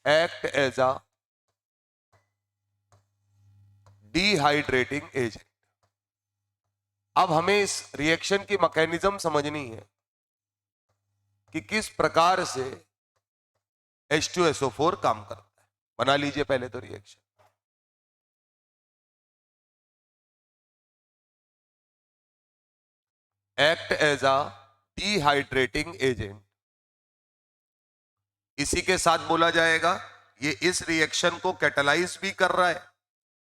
Act as a dehydrating agent. अब हमें इस रिएक्शन की मैकेनिज्म समझनी है कि किस प्रकार से H2SO4 काम करता है। बना लीजिए पहले तो reaction. Act as a dehydrating agent, इसी के साथ बोला जाएगा ये इस रिएक्शन को कैटलाइज भी कर रहा है,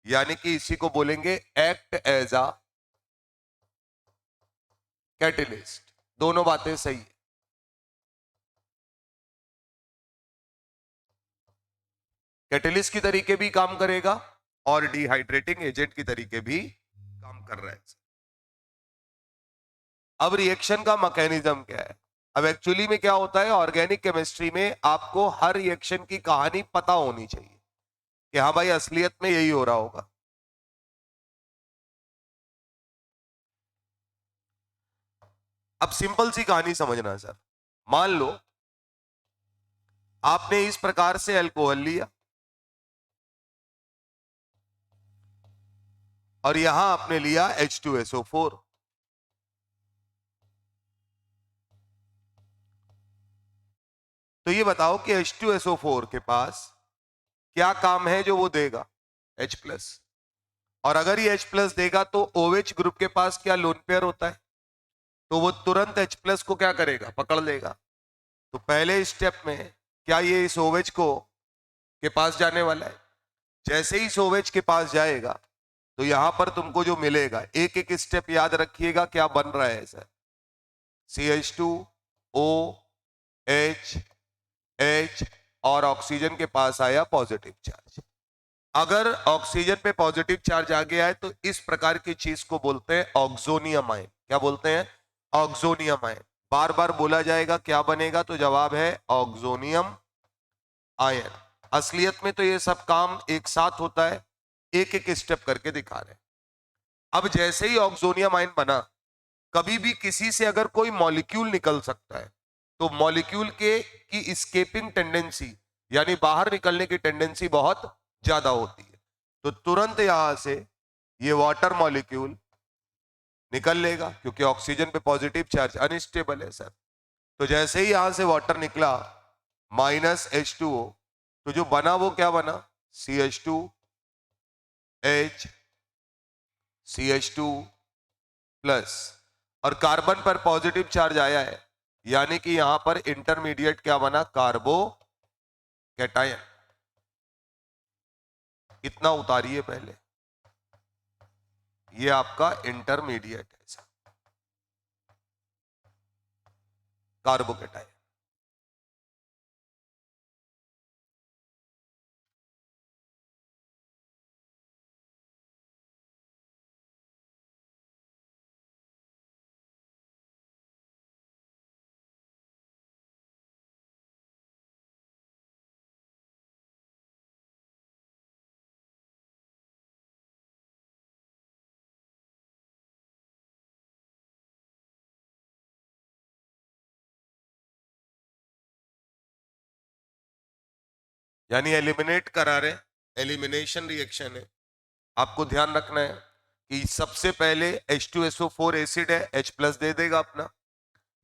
यानी कि इसी को बोलेंगे एक्ट एज अ कैटलिस्ट। दोनों बातें सही है। कैटलिस्ट की तरीके भी काम करेगा और डिहाइड्रेटिंग एजेंट की तरीके भी काम कर रहा है। अब रिएक्शन का मैकेनिज्म क्या है? अब एक्चुअली में क्या होता है, ऑर्गेनिक केमिस्ट्री में आपको हर रिएक्शन की कहानी पता होनी चाहिए कि हाँ भाई असलियत में यही हो रहा होगा। अब सिंपल सी कहानी समझना सर। मान लो आपने इस प्रकार से अल्कोहल लिया और यहां आपने लिया H2SO4। तो ये बताओ कि H2SO4 के पास क्या काम है जो वो देगा? H+। और अगर ये H+ देगा तो OH ग्रुप के पास क्या लोन पेयर होता है, तो वो तुरंत H+ को क्या करेगा, पकड़ लेगा। तो पहले स्टेप में क्या ये इस OH को के पास जाने वाला है? जैसे ही इस OH के पास जाएगा तो यहां पर तुमको जो मिलेगा, एक एक स्टेप याद रखिएगा क्या बन रहा है सर। CH2OH H और ऑक्सीजन के पास आया पॉजिटिव चार्ज। अगर ऑक्सीजन पे पॉजिटिव चार्ज आ गया है तो इस प्रकार की चीज को बोलते हैं ऑक्सोनियम आयन। क्या बोलते हैं? Oxonium ion. बार बार बोला जाएगा क्या बनेगा, तो जवाब है ऑक्सोनियम आयन। असलियत में तो ये सब काम एक साथ होता है, एक एक स्टेप करके दिखा रहे हैं। अब जैसे ही ऑक्सोनियम आयन बना, कभी भी किसी से अगर कोई मॉलिक्यूल निकल सकता है तो मॉलिक्यूल के की स्केपिंग टेंडेंसी यानी बाहर निकलने की टेंडेंसी बहुत ज्यादा होती है। तो तुरंत यहां से ये वाटर मॉलिक्यूल निकल लेगा क्योंकि ऑक्सीजन पे पॉजिटिव चार्ज अनस्टेबल है सर। तो जैसे ही यहां से वाटर निकला -H2O, तो जो बना वो क्या बना? CH2H CH2+ और कार्बन पर पॉजिटिव चार्ज आया है, यानी कि यहां पर इंटरमीडिएट क्या बना? कार्बो कैटायन। इतना उतारिए पहले, ये आपका इंटरमीडिएट है सर, कार्बो कैटायन। यानी एलिमिनेट करा रहे, एलिमिनेशन रिएक्शन है। आपको ध्यान रखना है कि सबसे पहले H2SO4 एसिड है, H+ दे देगा अपना,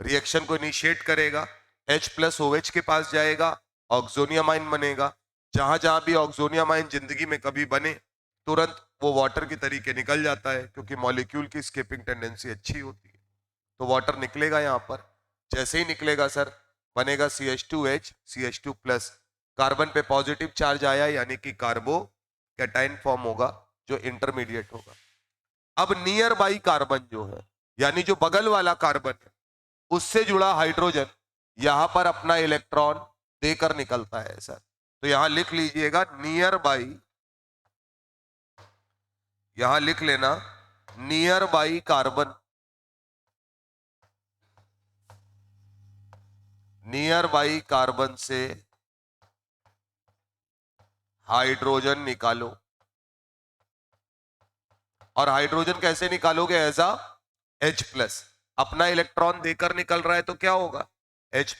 रिएक्शन को इनिशिएट करेगा, H+ OH के पास जाएगा, ऑक्सोनियम आयन बनेगा। जहां जहां भी ऑक्सोनियम आयन जिंदगी में कभी बने, तुरंत वो वाटर की तरीके निकल जाता है क्योंकि मॉलिक्यूल की स्केपिंग टेंडेंसी अच्छी होती है। तो वाटर निकलेगा यहां पर। जैसे ही निकलेगा सर, बनेगा CH2H CH2+। कार्बन पे पॉजिटिव चार्ज आया यानी कि कार्बो कैटायन फॉर्म होगा जो इंटरमीडिएट होगा। अब नियर बाई कार्बन जो है, यानी जो बगल वाला कार्बन है, उससे जुड़ा हाइड्रोजन यहां पर अपना इलेक्ट्रॉन देकर निकलता है सर। तो यहां लिख लीजिएगा नियर बाई, यहां लिख लेना nearby carbon, nearby carbon से हाइड्रोजन निकालो। और हाइड्रोजन कैसे निकालोगे? As a H+। अपना इलेक्ट्रॉन देकर निकल रहा है तो क्या होगा? H+।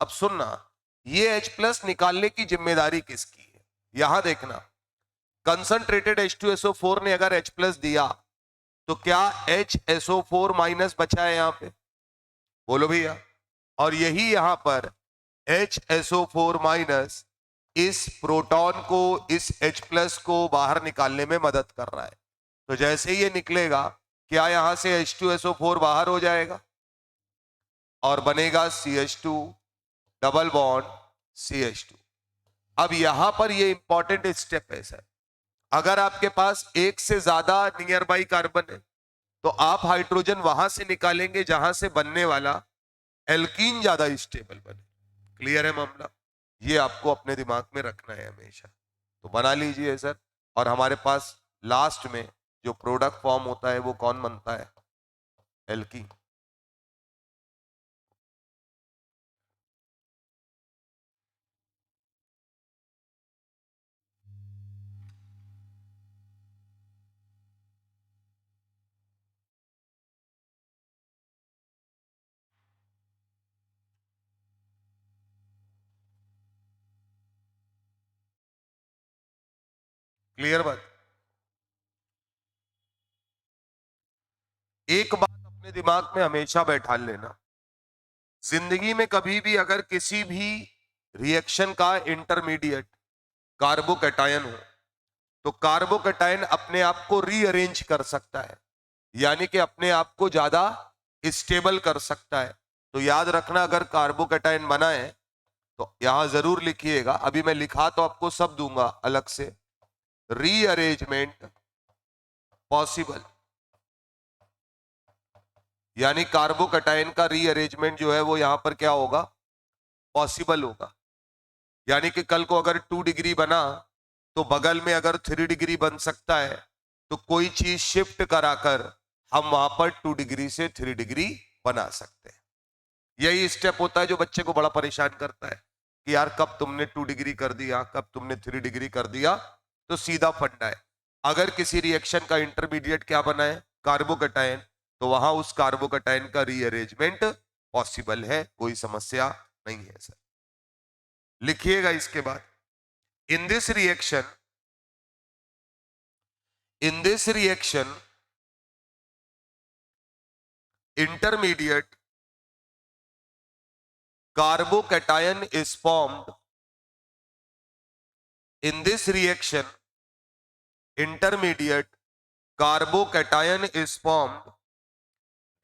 अब सुनना, ये H+ निकालने की जिम्मेदारी किसकी है? यहां देखना, कंसंट्रेटेड H2SO4 ने अगर H+ दिया तो क्या HSO4 माइनस बचा है यहां पे? बोलो भैया। और यही यहां पर HSO4 माइनस इस प्रोटॉन को, इस H+ को बाहर निकालने में मदद कर रहा है। तो जैसे ही ये निकलेगा, क्या यहां से H2SO4 बाहर हो जाएगा और बनेगा CH2 डबल बॉन्ड CH2। अब यहां पर ये इंपॉर्टेंट स्टेप है सर, अगर आपके पास एक से ज्यादा नियर बाई कार्बन है तो आप हाइड्रोजन वहां से निकालेंगे जहां से बनने वाला एल्कीन ज्यादा स्टेबल बने। क्लियर है मामला? ये आपको अपने दिमाग में रखना है हमेशा। तो बना लीजिए सर। और हमारे पास लास्ट में जो प्रोडक्ट फॉर्म होता है वो कौन बनता है? एल्कीन। क्लियर बात? एक बात अपने दिमाग में हमेशा बैठा लेना, जिंदगी में कभी भी अगर किसी भी रिएक्शन का इंटरमीडिएट कार्बोकैटायन हो तो कार्बोकैटायन अपने आप को रीअरेंज कर सकता है, यानी कि अपने आप को ज्यादा स्टेबल कर सकता है। तो याद रखना, अगर कार्बोकैटायन बना है तो यहां जरूर लिखिएगा, अभी मैं लिखा तो आपको सब दूंगा अलग से, रीअरेंजमेंट पॉसिबल, यानी कार्बोकैटायन का रीअरेंजमेंट जो है वो यहां पर क्या होगा? पॉसिबल होगा। यानी कि कल को अगर 2 डिग्री बना तो बगल में अगर 3 डिग्री बन सकता है, तो कोई चीज शिफ्ट कराकर हम वहां पर 2 डिग्री से 3 डिग्री बना सकते हैं। यही स्टेप होता है जो बच्चे को बड़ा परेशान करता है कि यार कब तुमने 2 डिग्री कर दिया, कब तुमने 3 डिग्री कर दिया। तो सीधा फंडा है, अगर किसी रिएक्शन का इंटरमीडिएट क्या बना है? कार्बोकैटायन, तो वहां उस कार्बोकैटायन का रीअरेंजमेंट पॉसिबल है, कोई समस्या नहीं है सर। लिखिएगा इसके बाद, in this reaction, in this reaction intermediate carbocation is formed. In this reaction intermediate carbocation is formed,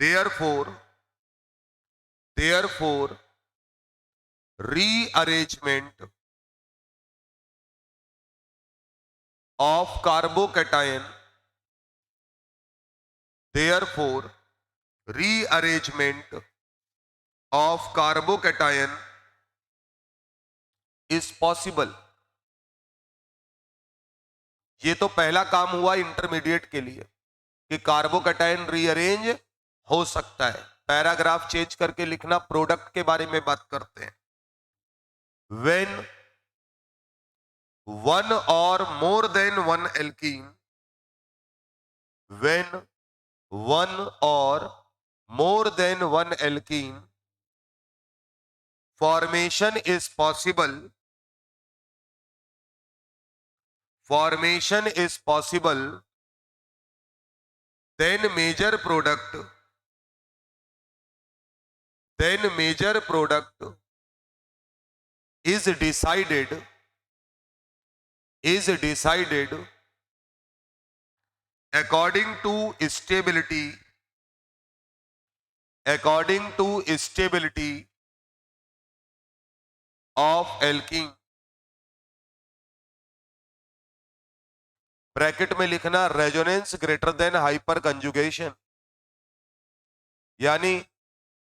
therefore rearrangement of carbocation, therefore rearrangement of carbocation is possible। ये तो पहला काम हुआ इंटरमीडिएट के लिए कि कार्बोकैटायन रीअरेंज हो सकता है। पैराग्राफ चेंज करके लिखना, प्रोडक्ट के बारे में बात करते हैं। When one or more than one alkene, when one or more than one alkene formation is possible, formation is possible, then major product is decided according to stability of alkene। Bracket में लिखना resonance greater than hyper conjugation, यानी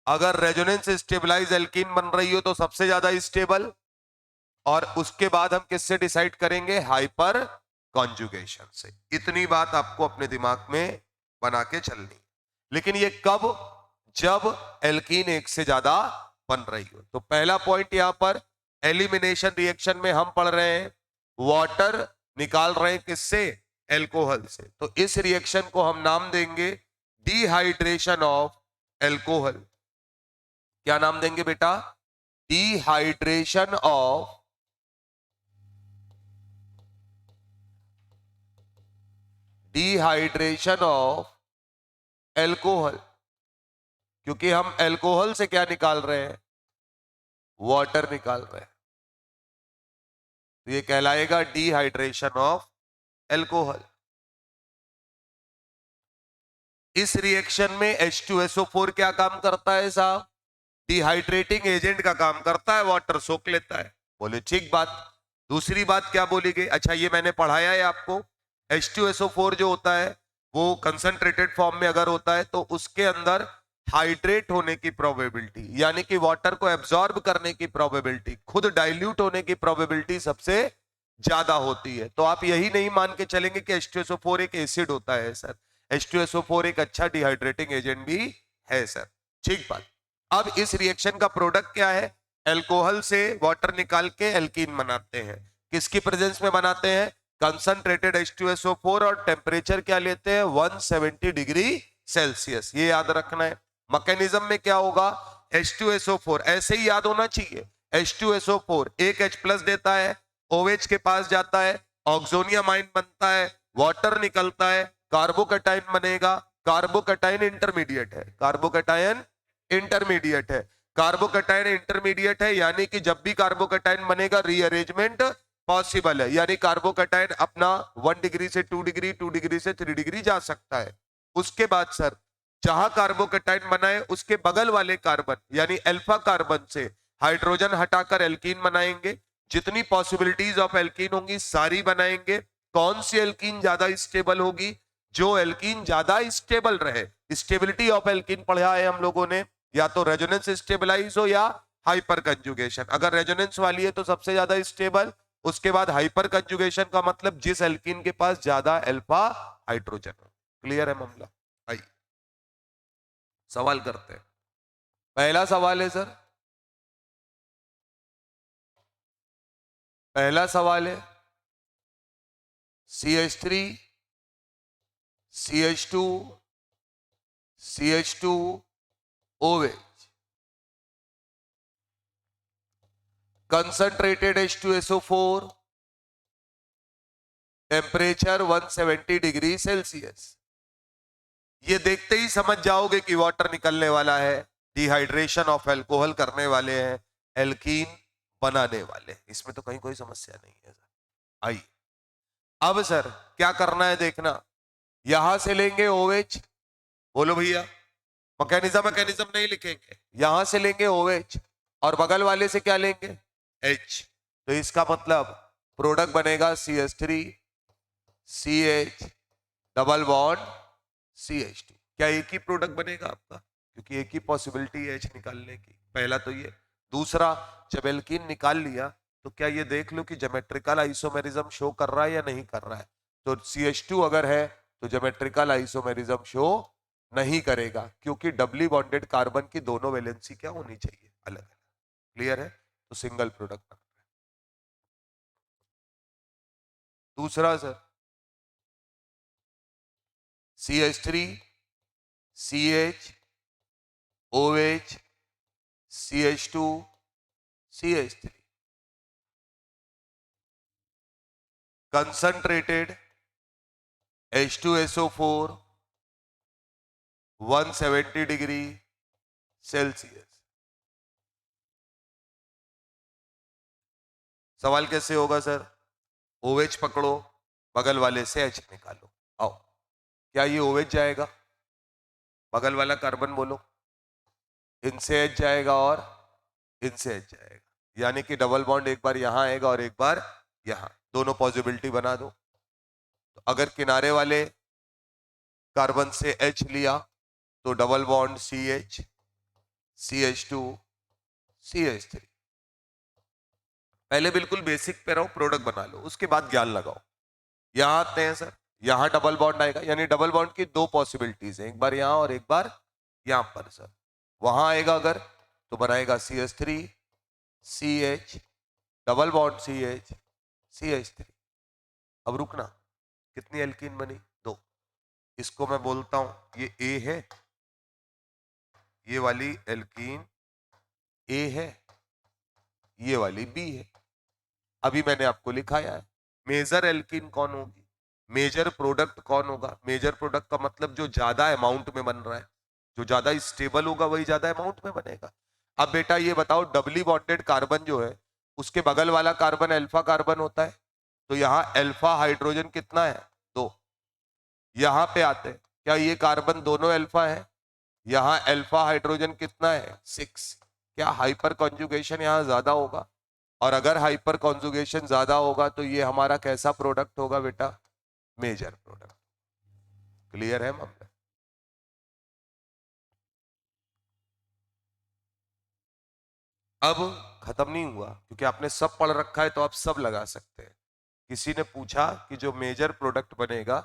अगर resonance stabilise alkene बन रही हो तो सबसे ज्यादा स्टेबल, और उसके बाद हम किससे डिसाइड करेंगे? हाइपर कॉन्जुगेशन से। इतनी बात आपको अपने दिमाग में बना के चलनी। लेकिन ये कब? जब एल्कीन एक से ज्यादा बन रही हो। तो पहला पॉइंट यहां पर, एलिमिनेशन रिएक्शन में हम पढ़ रहे हैं वाटर निकाल रहे हैं किससे? एल्कोहल से। तो इस रिएक्शन को हम नाम देंगे डिहाइड्रेशन ऑफ एल्कोहल। क्या नाम देंगे बेटा? डिहाइड्रेशन ऑफ एल्कोहल, क्योंकि हम एल्कोहल से क्या निकाल रहे हैं, वाटर निकाल रहे हैं, तो ये कहलाएगा डिहाइड्रेशन ऑफ एल्कोहल। इस रिएक्शन में H2SO4 क्या काम करता है साहब, डिहाइड्रेटिंग एजेंट का काम करता है, वाटर सोख लेता है। बोले ठीक बात। दूसरी बात क्या बोली गई, अच्छा ये मैंने पढ़ाया है आपको, H2SO4 जो होता है वो कंसंट्रेटेड फॉर्म में अगर होता है तो उसके अंदर हाइड्रेट होने की प्रोबेबिलिटी, यानी कि वाटर को एब्जॉर्ब करने की प्रोबेबिलिटी, खुद डाइल्यूट होने की प्रोबेबिलिटी सबसे ज्यादा होती है। तो आप यही नहीं मान के चलेंगे कि H2SO4 एक एसिड होता है सर, H2SO4 एक अच्छा डिहाइड्रेटिंग एजेंट भी है सर। ठीक बात। अब इस रिएक्शन का प्रोडक्ट क्या है, एल्कोहल से वाटर निकाल के एल्कीन बनाते हैं। किसकी प्रेजेंस में बनाते हैं, कंसंट्रेटेड H2SO4, और टेम्परेचर क्या लेते हैं, 170 डिग्री सेल्सियस। ये याद रखना है। मैकेनिज्म में क्या होगा, H2SO4 ऐसे ही याद होना चाहिए, H2SO4 एक H+ देता है, OH के पास जाता है, ऑक्सोनियम आयन बनता है, वाटर निकलता है, कार्बोकैटायन बनेगा। कार्बोकैटायन इंटरमीडिएट है, कार्बोकैटायन इंटरमीडिएट है, कार्बोकैटायन इंटरमीडिएट है, यानी कि जब भी कार्बोकैटायन बनेगा रीअरेंजमेंट पॉसिबल है, यानी कार्बोकैटायन अपना 1 डिग्री से 2 डिग्री, 2 डिग्री से 3 डिग्री जा सकता है। उसके बाद सर जहां कार्बोकैटायन बनाए उसके बगल वाले कार्बन यानी अल्फा कार्बन से हाइड्रोजन हटाकर एल्कीन बनाएंगे। जितनी पॉसिबिलिटीज ऑफ एल्कीन होंगी सारी बनाएंगे। कौन सी एल्कीन ज्यादा स्टेबल होगी, जो एल्कीन ज्यादा स्टेबल रहे। स्टेबिलिटी ऑफ एल्कीन पढ़ा है हम लोगों ने, या तो रेजोनेंस स्टेबलाइज हो या हाइपर कंजुगेशन। अगर रेजोनेंस वाली है तो सबसे ज्यादा स्टेबल, उसके बाद हाइपर कंजुगेशन का मतलब जिस एल्कीन के पास ज्यादा अल्फा हाइड्रोजन हो। क्लियर है मामला। आइए सवाल करते हैं। पहला सवाल है सर, पहला सवाल है CH3 CH2 CH2 OH concentrated H2SO4 temperature 170 degree Celsius. ये देखते ही समझ जाओगे कि वाटर निकलने वाला है, डिहाइड्रेशन ऑफ एल्कोहल करने वाले हैं, एल्कीन बनाने वाले हैं। इसमें तो कहीं कोई समस्या नहीं है सर। आइए अब सर क्या करना है देखना, यहां से लेंगे OH, बोलो भैया, मैकेनिज्म मैकेनिज्म नहीं लिखेंगे, यहां से लेंगे OH और बगल वाले से क्या लेंगे H। तो इसका मतलब प्रोडक्ट बनेगा CH3 CH double bond CH2। क्या एक ही प्रोडक्ट बनेगा आपका, क्योंकि एक ही पॉसिबिलिटी है H निकालने की। पहला तो ये। दूसरा, जब एल्कीन निकाल लिया तो क्या ये देख लो कि ज्योमेट्रिकल आइसोमेरिज्म शो कर रहा है या नहीं कर रहा है। तो CH2 अगर है तो ज्योमेट्रिकल आइसोमेरिज्म शो नहीं करेगा, क्योंकि डबली बॉन्डेड कार्बन की दोनों वैलेंसी क्या होनी चाहिए, अलग अलग। क्लियर है, तो सिंगल प्रोडक्ट बन रहा है। दूसरा sir CH3 CH OH CH2 CH3 concentrated H2SO4 170 degree Celsius. सवाल कैसे होगा सर, OH पकड़ो, बगल वाले से H निकालो। आओ, क्या ये OH जाएगा, बगल वाला कार्बन बोलो, इनसे H जाएगा और इनसे H जाएगा, यानी कि डबल बॉन्ड एक बार यहां आएगा और एक बार यहां, दोनों पॉसिबिलिटी बना दो। तो अगर किनारे वाले कार्बन से H लिया तो double bond CH CH2 CH3। पहले बिल्कुल बेसिक पे रहो, प्रोडक्ट बना लो, उसके बाद ज्ञान लगाओ। यहां आते हैं सर, यहां डबल बॉन्ड आएगा, यानी डबल बॉन्ड की दो पॉसिबिलिटीज है, एक बार यहां और एक बार यहां पर सर। वहां आएगा अगर तो बनाएगा CH3 CH double bond CH CH3। अब रुकना, कितनी एल्कीन बनी, दो। इसको मैं बोलता हूं ये A है, ये वाली एल्कीन A है, ये वाली बी है। अभी मैंने आपको लिखाया है। मेजर एल्कीन कौन होगी, मेजर प्रोडक्ट कौन होगा। मेजर प्रोडक्ट का मतलब जो ज्यादा अमाउंट में बन रहा है, जो ज्यादा स्टेबल होगा वही ज्यादा अमाउंट में बनेगा। अब बेटा ये बताओ, डबली बॉन्डेड कार्बन जो है उसके बगल वाला कार्बन अल्फा कार्बन होता है, तो यहाँ अल्फा हाइड्रोजन कितना है, 2। यहां पे आते हैं, क्या ये कार्बन दोनों अल्फा है, यहाँ अल्फा हाइड्रोजन कितना है, 6। क्या हाइपर कॉन्जुगेशन यहाँ ज्यादा होगा, और अगर हाइपर कॉन्जुगेशन ज्यादा होगा तो ये हमारा कैसा प्रोडक्ट होगा बेटा, मेजर प्रोडक्ट। क्लियर है मामला। अब खत्म नहीं हुआ, क्योंकि आपने सब पढ़ रखा है तो आप सब लगा सकते हैं। किसी ने पूछा कि जो मेजर प्रोडक्ट बनेगा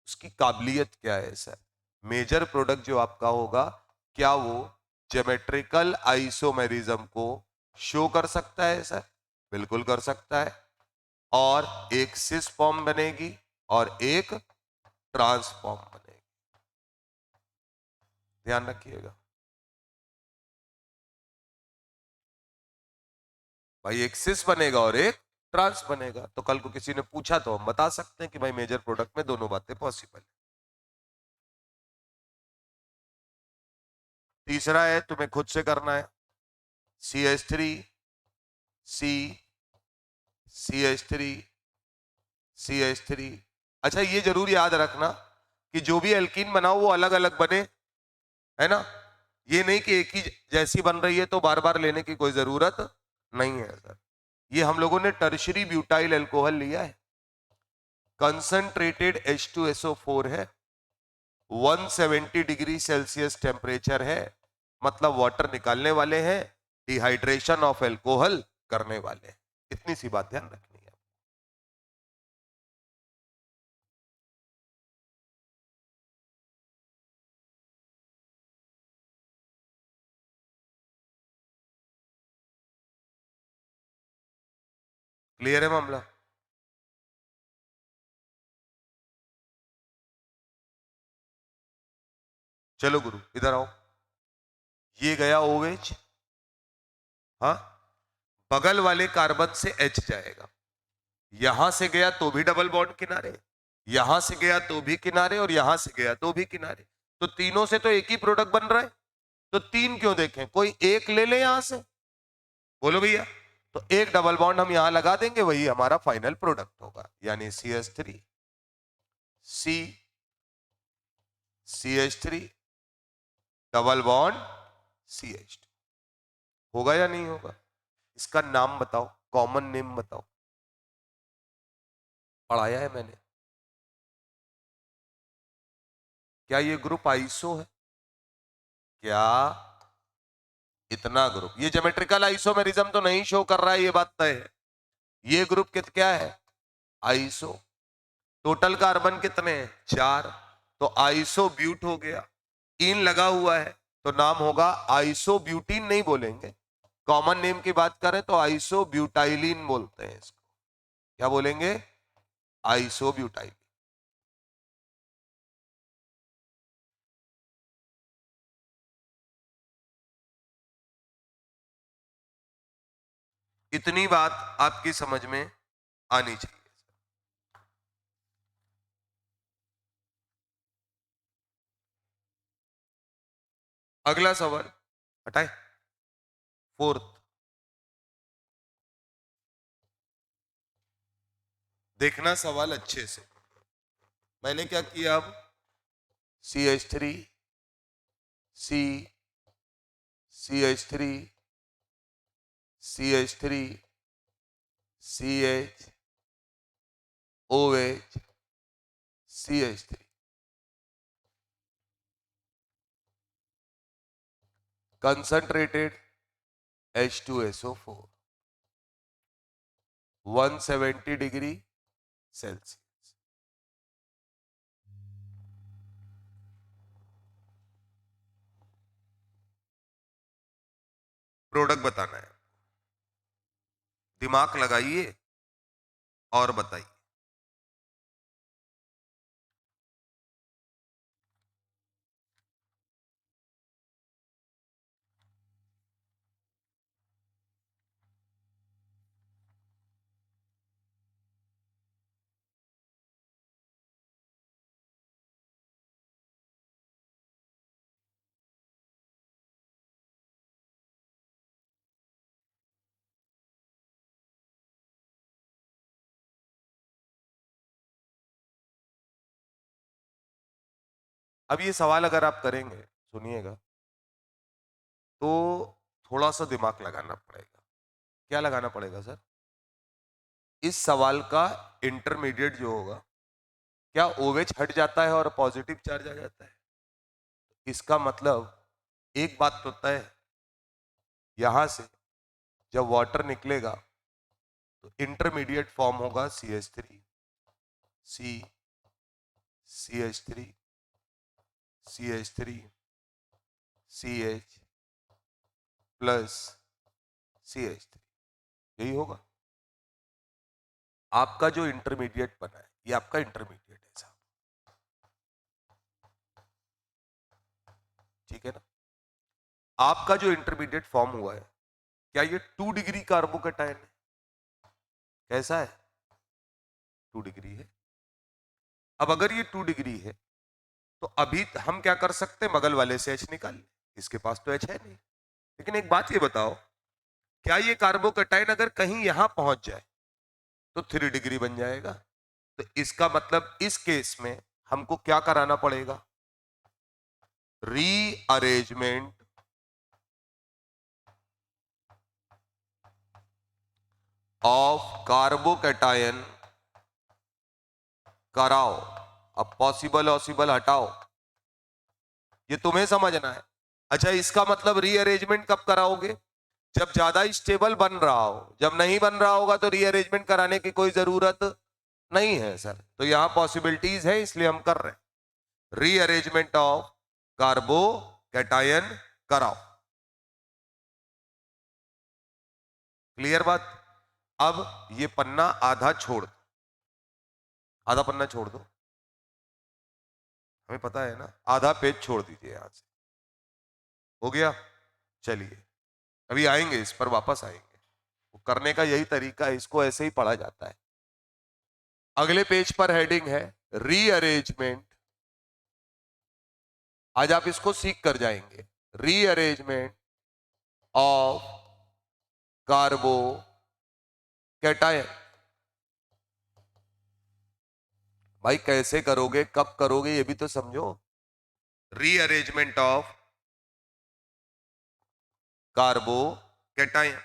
उसकी काबिलियत क्या है सर। मेजर प्रोडक्ट जो आपका होगा, क्या वो ज्योमेट्रिकल आइसोमेरिज्म को शो कर सकता है सर, बिल्कुल कर सकता है। और एक सिस फॉर्म बनेगी और एक ट्रांसफॉर्म बनेगी, ध्यान रखिएगा भाई। एक सिस बनेगा और एक ट्रांस बनेगा, तो कल को किसी ने पूछा तो हम बता सकते हैं कि भाई मेजर प्रोडक्ट में दोनों बातें पॉसिबल है। तीसरा है, तुम्हें खुद से करना है, CH3 C CH3 CH3। अच्छा ये जरूर याद रखना कि जो भी एल्कीन बनाओ वो अलग अलग बने, है ना। ये नहीं कि एक ही जैसी बन रही है तो बार बार लेने की कोई जरूरत नहीं है सर। ये हम लोगों ने टर्शरी ब्यूटाइल अल्कोहल लिया है, कंसंट्रेटेड H2SO4 है, 170 डिग्री सेल्सियस टेम्परेचर है, मतलब वाटर निकालने वाले हैं, डिहाइड्रेशन ऑफ एल्कोहल करने वाले हैं। इतनी सी बात ध्यान रखनी है। क्लियर है मामला। चलो गुरु इधर आओ, ये गया OH, हाँ, बगल वाले कार्बन से H जाएगा, यहां से गया तो भी डबल बॉन्ड किनारे, यहां से गया तो भी किनारे, और यहां से गया तो भी किनारे, तो तीनों से तो एक ही प्रोडक्ट बन रहा है, तो तीन क्यों देखें, कोई एक ले ले यहां से, बोलो भैया। तो एक डबल बॉन्ड हम यहां लगा देंगे, वही हमारा फाइनल प्रोडक्ट होगा, यानी CH3 C CH3 double bond CH2। होगा या नहीं होगा, इसका नाम बताओ, कॉमन नेम बताओ, पढ़ाया है मैंने। क्या ये ग्रुप आइसो है, क्या इतना ग्रुप, ये ज्योमेट्रिकल आइसोमेरिज्म तो नहीं शो कर रहा है, ये बात तय है। ये ग्रुप क्या है, आइसो। टोटल कार्बन कितने हैं, 4, तो आइसो ब्यूट हो गया, इन लगा हुआ है तो नाम होगा आइसो ब्यूटीन, नहीं बोलेंगे। कॉमन नेम की बात करें तो आइसो ब्यूटाइलिन बोलते हैं इसको, क्या बोलेंगे, आइसो ब्यूटाइलिन। इतनी बात आपकी समझ में आनी चाहिए। अगला सवाल हटाए, फोर्थ, देखना सवाल अच्छे से। मैंने क्या किया, अब CH3 C CH3 CH3 CH OH CH3, concentrated H2SO4, 170 degree Celsius. Product बताना है, दिमाग लगाइए और बताइए। अब ये सवाल अगर आप करेंगे, सुनिएगा, तो थोड़ा सा दिमाग लगाना पड़ेगा। क्या लगाना पड़ेगा सर? इस सवाल का इंटरमीडिएट जो होगा, क्या OH हट जाता है और पॉजिटिव चार्ज आ जाता है? इसका मतलब एक बात तो तय है, यहां से जब वाटर निकलेगा तो इंटरमीडिएट फॉर्म होगा CH3, CH3, CH3, CH plus CH3, यही होगा आपका जो इंटरमीडिएट बना है। ये आपका इंटरमीडिएट है साहब, ठीक है ना? आपका जो इंटरमीडिएट फॉर्म हुआ है, क्या ये 2 डिग्री कार्बोकैटायन है? कैसा है? 2 डिग्री है। अब अगर ये 2 डिग्री है तो अभी हम क्या कर सकते हैं, बगल वाले से H निकाल लें, इसके पास तो H है नहीं। लेकिन एक बात ये बताओ, क्या ये कार्बोकैटायन अगर कहीं यहां पहुंच जाए तो 3 डिग्री बन जाएगा? तो इसका मतलब इस केस में हमको क्या कराना पड़ेगा? रीअरेंजमेंट ऑफ कार्बोकैटायन कराओ। अब पॉसिबल ऑसिबल हटाओ, ये तुम्हें समझना है। अच्छा, इसका मतलब रीअरेंजमेंट कब कराओगे? जब ज्यादा स्टेबल बन रहा हो। जब नहीं बन रहा होगा तो रीअरेंजमेंट कराने की कोई जरूरत नहीं है सर। तो यहां पॉसिबिलिटीज है, इसलिए हम कर रहे हैं रीअरेंजमेंट ऑफ कार्बोकैटायन कराओ। क्लियर बात? अब ये पन्ना आधा छोड़ दो, आधा पन्ना छोड़ दो, हमें पता है ना, आधा पेज छोड़ दीजिए यहां से। हो गया? चलिए अभी आएंगे, इस पर वापस आएंगे। वो करने का यही तरीका है, इसको ऐसे ही पढ़ा जाता है। अगले पेज पर हेडिंग है रीअरेंजमेंट। आज आप इसको सीख कर जाएंगे, रीअरेंजमेंट ऑफ कार्बोकैटायन। भाई कैसे करोगे, कब करोगे, ये भी तो समझो। रीअरेंजमेंट ऑफ कार्बोकैटायन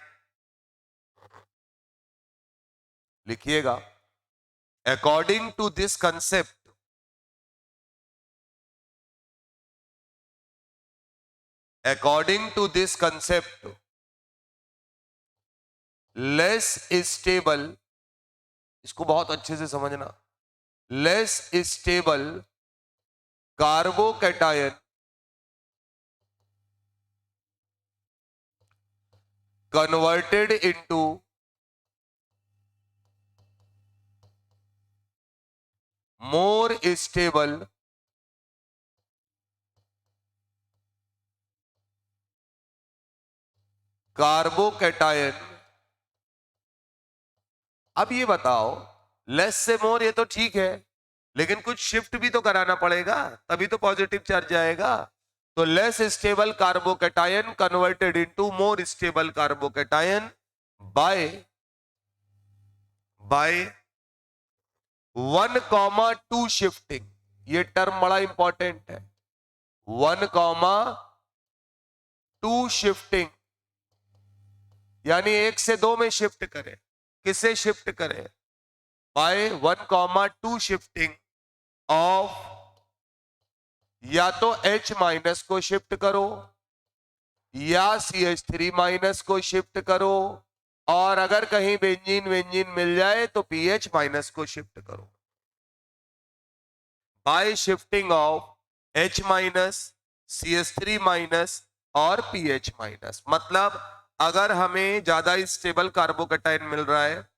लिखिएगा। According to this concept, according to this concept, less stable, इसको बहुत अच्छे से समझना, less stable carbocation converted into more stable carbocation. अब ये बताओ, लेस से मोर ये तो ठीक है, लेकिन कुछ शिफ्ट भी तो कराना पड़ेगा, तभी तो पॉजिटिव चार्ज जाएगा। तो less stable carbocation converted into more stable carbocation by 1,2 shifting. ये टर्म बड़ा इंपॉर्टेंट है, 1,2 शिफ्टिंग, यानी 1 से 2 में शिफ्ट करें। किसे शिफ्ट करें? बाय 1,2 शिफ्टिंग ऑफ, या तो H माइनस को शिफ्ट करो या CH3 माइनस को शिफ्ट करो, और अगर कहीं बेंजीन वेंजीन मिल जाए तो PH माइनस को शिफ्ट करो। Bye shifting of H minus, CH3 minus और PH माइनस। मतलब अगर हमें ज्यादा स्टेबल कार्बोकैटायन मिल रहा है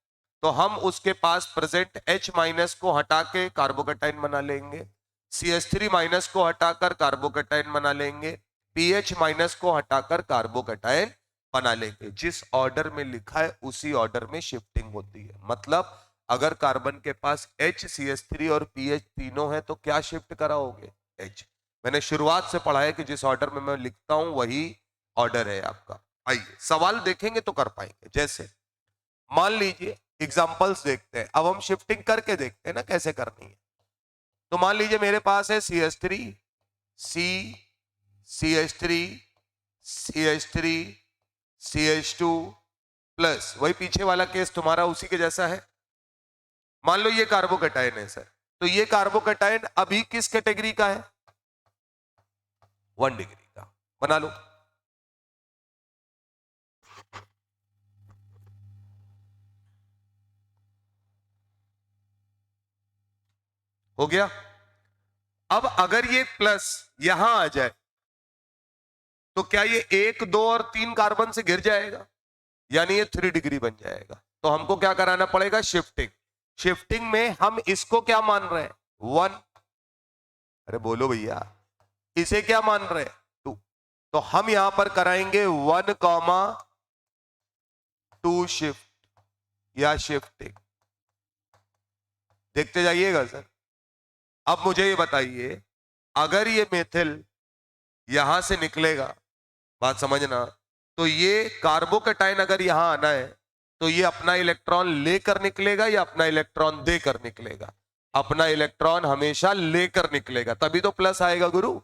तो हम उसके पास प्रेजेंट H माइनस को हटा के कार्बोकैटायन बना लेंगे, CH3 माइनस को हटाकर कार्बोकैटायन बना लेंगे, PH माइनस को हटाकर कार्बोकैटायन बना लेंगे। जिस ऑर्डर में लिखा है उसी ऑर्डर में शिफ्टिंग होती है। मतलब अगर कार्बन के पास H, CH3 और PH तीनों है तो क्या शिफ्ट कराओगे? H। मैंने शुरुआत से पढ़ा है कि जिस ऑर्डर में मैं लिखता हूं वही ऑर्डर है आपका। आइए सवाल देखेंगे तो कर पाएंगे। जैसे मान लीजिए, एग्जांपल्स देखते हैं, अब हम शिफ्टिंग करके देखते हैं ना कैसे करनी है। तो मान लीजिए मेरे पास है CH3 CH3 CH3 CH2 plus, वही पीछे वाला केस तुम्हारा उसी के जैसा है। मान लो ये कार्बोकैटायन है सर, तो ये कार्बोकैटायन अभी किस कैटेगरी का है? 1 डिग्री का। बना लो। हो गया। अब अगर ये प्लस यहां आ जाए तो क्या ये 1, 2 और 3 कार्बन से गिर जाएगा, यानी ये 3 डिग्री बन जाएगा। तो हमको क्या कराना पड़ेगा? शिफ्टिंग। शिफ्टिंग में हम इसको क्या मान रहे हैं? 1। अरे बोलो भैया, इसे क्या मान रहे हैं? 2। तो हम यहां पर कराएंगे 1,2 शिफ्ट या शिफ्टिंग। देखते जाइएगा सर। अब मुझे ये बताइए, अगर ये मेथिल यहां से निकलेगा, बात समझना, तो ये कार्बोकैटायन अगर यहां आना है तो ये अपना इलेक्ट्रॉन लेकर निकलेगा या अपना इलेक्ट्रॉन देकर निकलेगा? अपना इलेक्ट्रॉन हमेशा लेकर निकलेगा, तभी तो प्लस आएगा गुरु।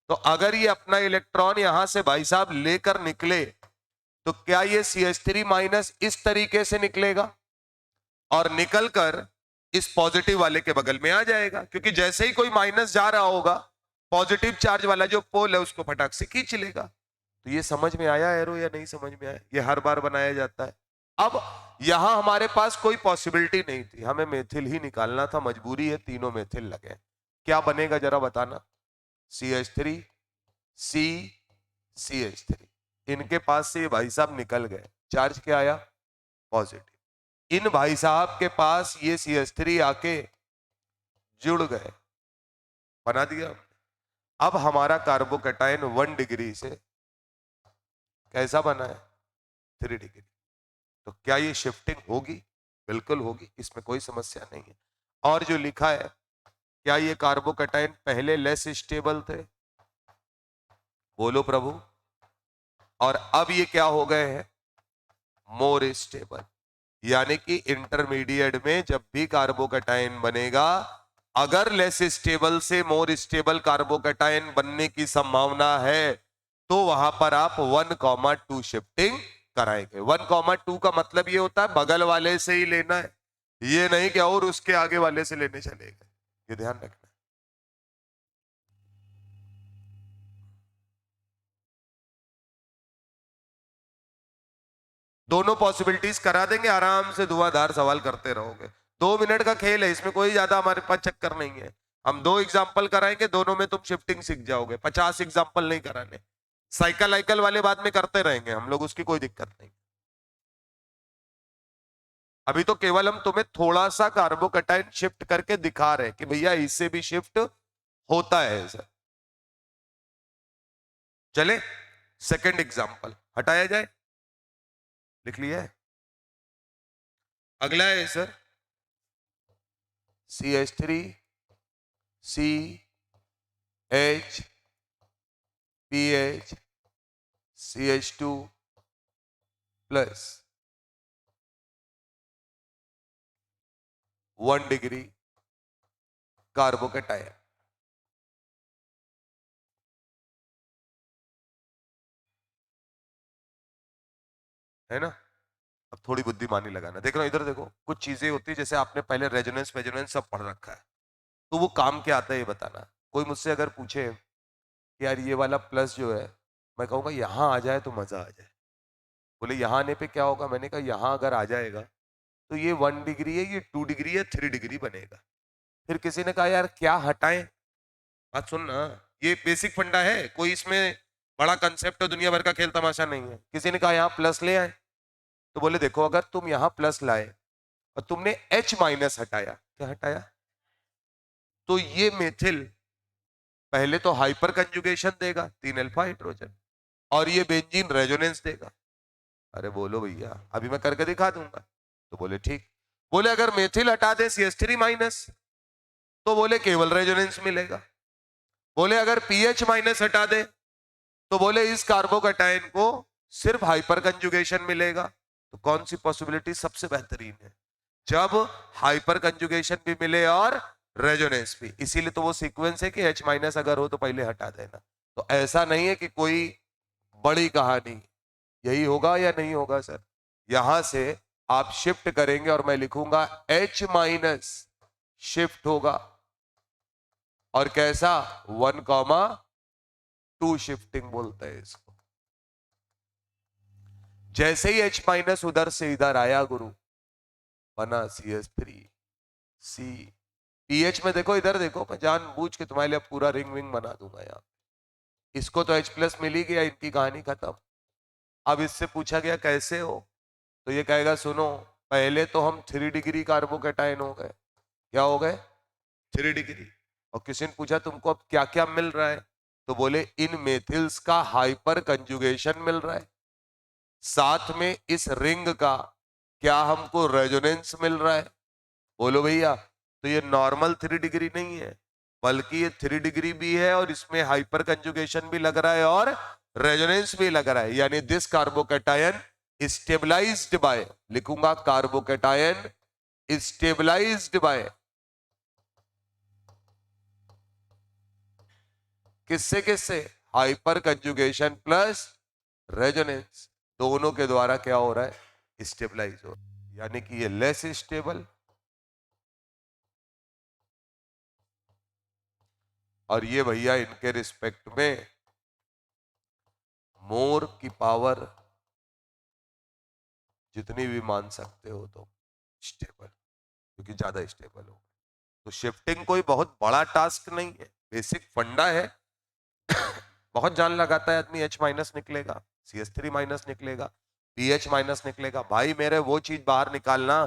तो अगर ये अपना इलेक्ट्रॉन यहां से भाई साहब लेकर निकले तो क्या ये CH3 माइनस इस तरीके से निकलेगा और निकलकर इस पॉजिटिव वाले के बगल में आ जाएगा, क्योंकि जैसे ही कोई माइनस जा रहा होगा, पॉजिटिव चार्ज वाला जो पोल है उसको फटाक से खींच लेगा। तो ये समझ में आया एरो या नहीं समझ में आया? ये हर बार बनाया जाता है। अब यहां हमारे पास कोई पॉसिबिलिटी नहीं थी, हमें मेथिल ही निकालना था, मजबूरी है, तीनों मेथिल लगे। क्या बनेगा जरा बताना? CH3 C CH3, इनके पास से ये भाई साहब निकल गए, चार्ज क्या आया? पॉजिटिव। इन भाई साहब के पास ये CH3 आके जुड़ गए, बना दिया। अब हमारा कार्बोकैटायन 1 डिग्री से कैसा बना है? 3 डिग्री। तो क्या ये शिफ्टिंग होगी? बिल्कुल होगी, इसमें कोई समस्या नहीं है। और जो लिखा है, क्या ये कार्बोकैटायन पहले लेस स्टेबल थे? बोलो प्रभु। और अब ये क्या हो गए हैं? More stable. यानी कि इंटरमीडिएट में जब भी कार्बोकैटायन बनेगा, अगर लेस स्टेबल से मोर स्टेबल कार्बोकैटायन बनने की संभावना है तो वहां पर आप 1,2 शिफ्टिंग कराएंगे। 1,2 का मतलब ये होता है बगल वाले से ही लेना है, ये नहीं कि और उसके आगे वाले से लेने चले गए, ये ध्यान रखना। दोनों पॉसिबिलिटीज करा देंगे, आराम से धुआंधार सवाल करते रहोगे। 2 मिनट का खेल है, इसमें कोई ज्यादा हमारे पास चक्कर नहीं है। हम 2 एग्जाम्पल कराएंगे, दोनों में तुम शिफ्टिंग सीख जाओगे। 50 एग्जाम्पल नहीं कराने। साइकिल वाले बाद में करते रहेंगे हम लोग, उसकी कोई दिक्कत नहीं। अभी तो केवल हम तुम्हें थोड़ा सा कार्बोकैटायन शिफ्ट करके दिखा रहे हैं कि भैया इससे भी शिफ्ट होता है सर। चले सेकंड एग्जाम्पल हटाया जाए, लिख लिया है। अगला है sir CH3 CH PH CH2 plus 1 degree carbocation, है ना? अब थोड़ी बुद्धिमानी लगाना। देख रहा इधर देखो, कुछ चीजें होती है जैसे आपने पहले रेजोनेंस वेजोनेंस सब पढ़ रखा है, तो वो काम क्या आता है ये बताना। कोई मुझसे अगर पूछे कि यार ये वाला प्लस जो है, मैं कहूँगा यहाँ आ जाए तो मजा आ जाए। बोले यहाँ आने पे क्या होगा? मैंने कहा यहाँ अगर आ जाएगा तो ये 1 डिग्री है, ये 2 डिग्री है, 3 डिग्री बनेगा। फिर किसी ने कहा यार क्या हटाएं? बात सुन ना, ये बेसिक फंडा है, कोई इसमें बड़ा कंसेप्ट है, दुनिया भर का खेल तमाशा नहीं है। किसी ने कहा यहाँ प्लस ले आए, तो बोले देखो अगर तुम यहाँ प्लस लाए और तुमने H माइनस हटाया, क्या हटाया? तो ये मेथिल पहले तो हाइपर कंजुगेशन देगा, 3 अल्फा हाइड्रोजन, और ये बेंजीन रेजोनेंस देगा। अरे बोलो भैया, अभी मैं करके दिखा दूंगा। तो बोले ठीक। बोले अगर मेथिल हटा दे CH3 माइनस, तो बोले केवल रेजोनेंस मिलेगा। बोले अगर PH माइनस हटा दे, तो बोले इस कार्बोकैटायन को सिर्फ हाइपर कंजुगेशन मिलेगा। तो कौन सी पॉसिबिलिटी सबसे बेहतरीन है? जब हाइपर कंजुगेशन भी मिले और रेजोनेंस भी, इसीलिए तो वो सीक्वेंस है कि H माइनस अगर हो तो पहले हटा देना। तो ऐसा नहीं है कि कोई बड़ी कहानी, यही होगा या नहीं होगा सर? यहां से आप शिफ्ट करेंगे और मैं लिखूंगा H माइनस शिफ्ट होगा, और कैसा 1,2 शिफ्टिंग बोलते हैं इसको। जैसे ही H माइनस उधर से इधर आया गुरु, बना CH3 C। पीएच में देखो, इधर देखो, मैं जानबूझ के तुम्हारे लिए पूरा रिंग विंग बना दूंगा यहाँ। इसको तो H प्लस मिल ही गया, इनकी कहानी खत्म। अब इससे पूछा गया कैसे हो, तो ये कहेगा सुनो, पहले तो हम 3 डिग्री कार्बोकेटाइन हो गए। क्या हो गए? 3 डिग्री। और किसी ने पूछा तुमको अब क्या क्या मिल रहा है, तो बोले इन मेथिल्स का हाइपर कंजुगेशन मिल रहा है, साथ में इस रिंग का क्या हमको रेजोनेंस मिल रहा है। बोलो भैया, तो ये नॉर्मल 3 डिग्री नहीं है, बल्कि ये 3 डिग्री भी है, और इसमें हाइपर कंजुगेशन भी लग रहा है और रेजोनेंस भी लग रहा है। यानी दिस कार्बोकेटायन स्टेबलाइज्ड बाय, लिखूंगा कार्बोकेटायन स्टेबलाइज्ड बाय किससे किससे? हाइपर कंजुगेशन प्लस रेजोनेंस, दोनों के द्वारा क्या हो रहा है? स्टेबलाइज हो रहा है। यानी कि ये लेस स्टेबल, और ये भैया इनके रिस्पेक्ट में मोर की पावर जितनी भी मान सकते हो तो स्टेबल, क्योंकि ज्यादा स्टेबल हो। तो शिफ्टिंग कोई बहुत बड़ा टास्क नहीं है, बेसिक फंडा है। बहुत जान लगाता है आदमी, H माइनस निकलेगा, CH3 माइनस निकलेगा, PH माइनस निकलेगा। भाई मेरे वो चीज बाहर निकालना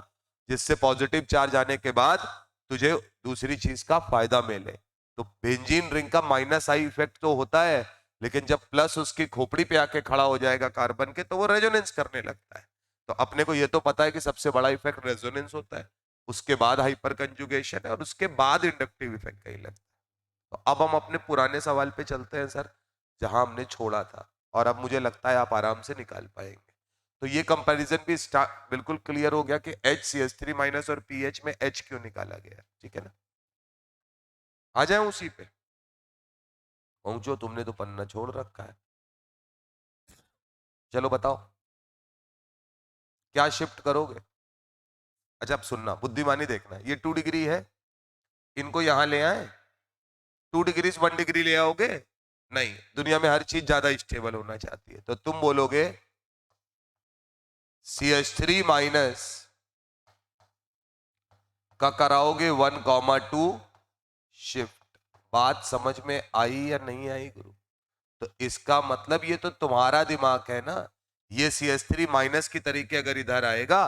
जिससे पॉजिटिव चार्ज आने के बाद तुझे दूसरी चीज का फायदा मिले। तो बेंजीन रिंग का माइनस आई इफेक्ट तो होता है, लेकिन जब प्लस उसकी खोपड़ी पे आके खड़ा हो जाएगा कार्बन के, तो वो रेजोनेंस करने लगता है। तो अपने को ये तो पता है कि सबसे बड़ा इफेक्ट रेजोनेंस होता है, उसके बाद हाइपर कंजुगेशन है, और उसके बाद इंडक्टिव इफेक्ट कहीं लगता है। तो अब हम अपने पुराने सवाल पे चलते हैं सर, जहां हमने छोड़ा था, और अब मुझे लगता है आप आराम से निकाल पाएंगे। तो ये कंपैरिजन भी बिल्कुल क्लियर हो गया कि HCH3 माइनस और पीएच में H क्यों निकाला गया। ठीक है ना? आ जाए उसी पे पहुंचो, तुमने तो पन्ना छोड़ रखा है। चलो बताओ क्या शिफ्ट करोगे। अच्छा अब सुनना, बुद्धिमानी देखना, ये 2 डिग्री है, इनको यहां ले आए, 2 डिग्री से 1 डिग्री ले आओगे? नहीं, दुनिया में हर चीज ज्यादा स्टेबल होना चाहती है, तो तुम बोलोगे CH3 माइनस का कराओगे 1,2 शिफ्ट। बात समझ में आई या नहीं आई गुरु? तो इसका मतलब ये तो तुम्हारा दिमाग है ना, ये CH3 माइनस की तरीके अगर इधर आएगा,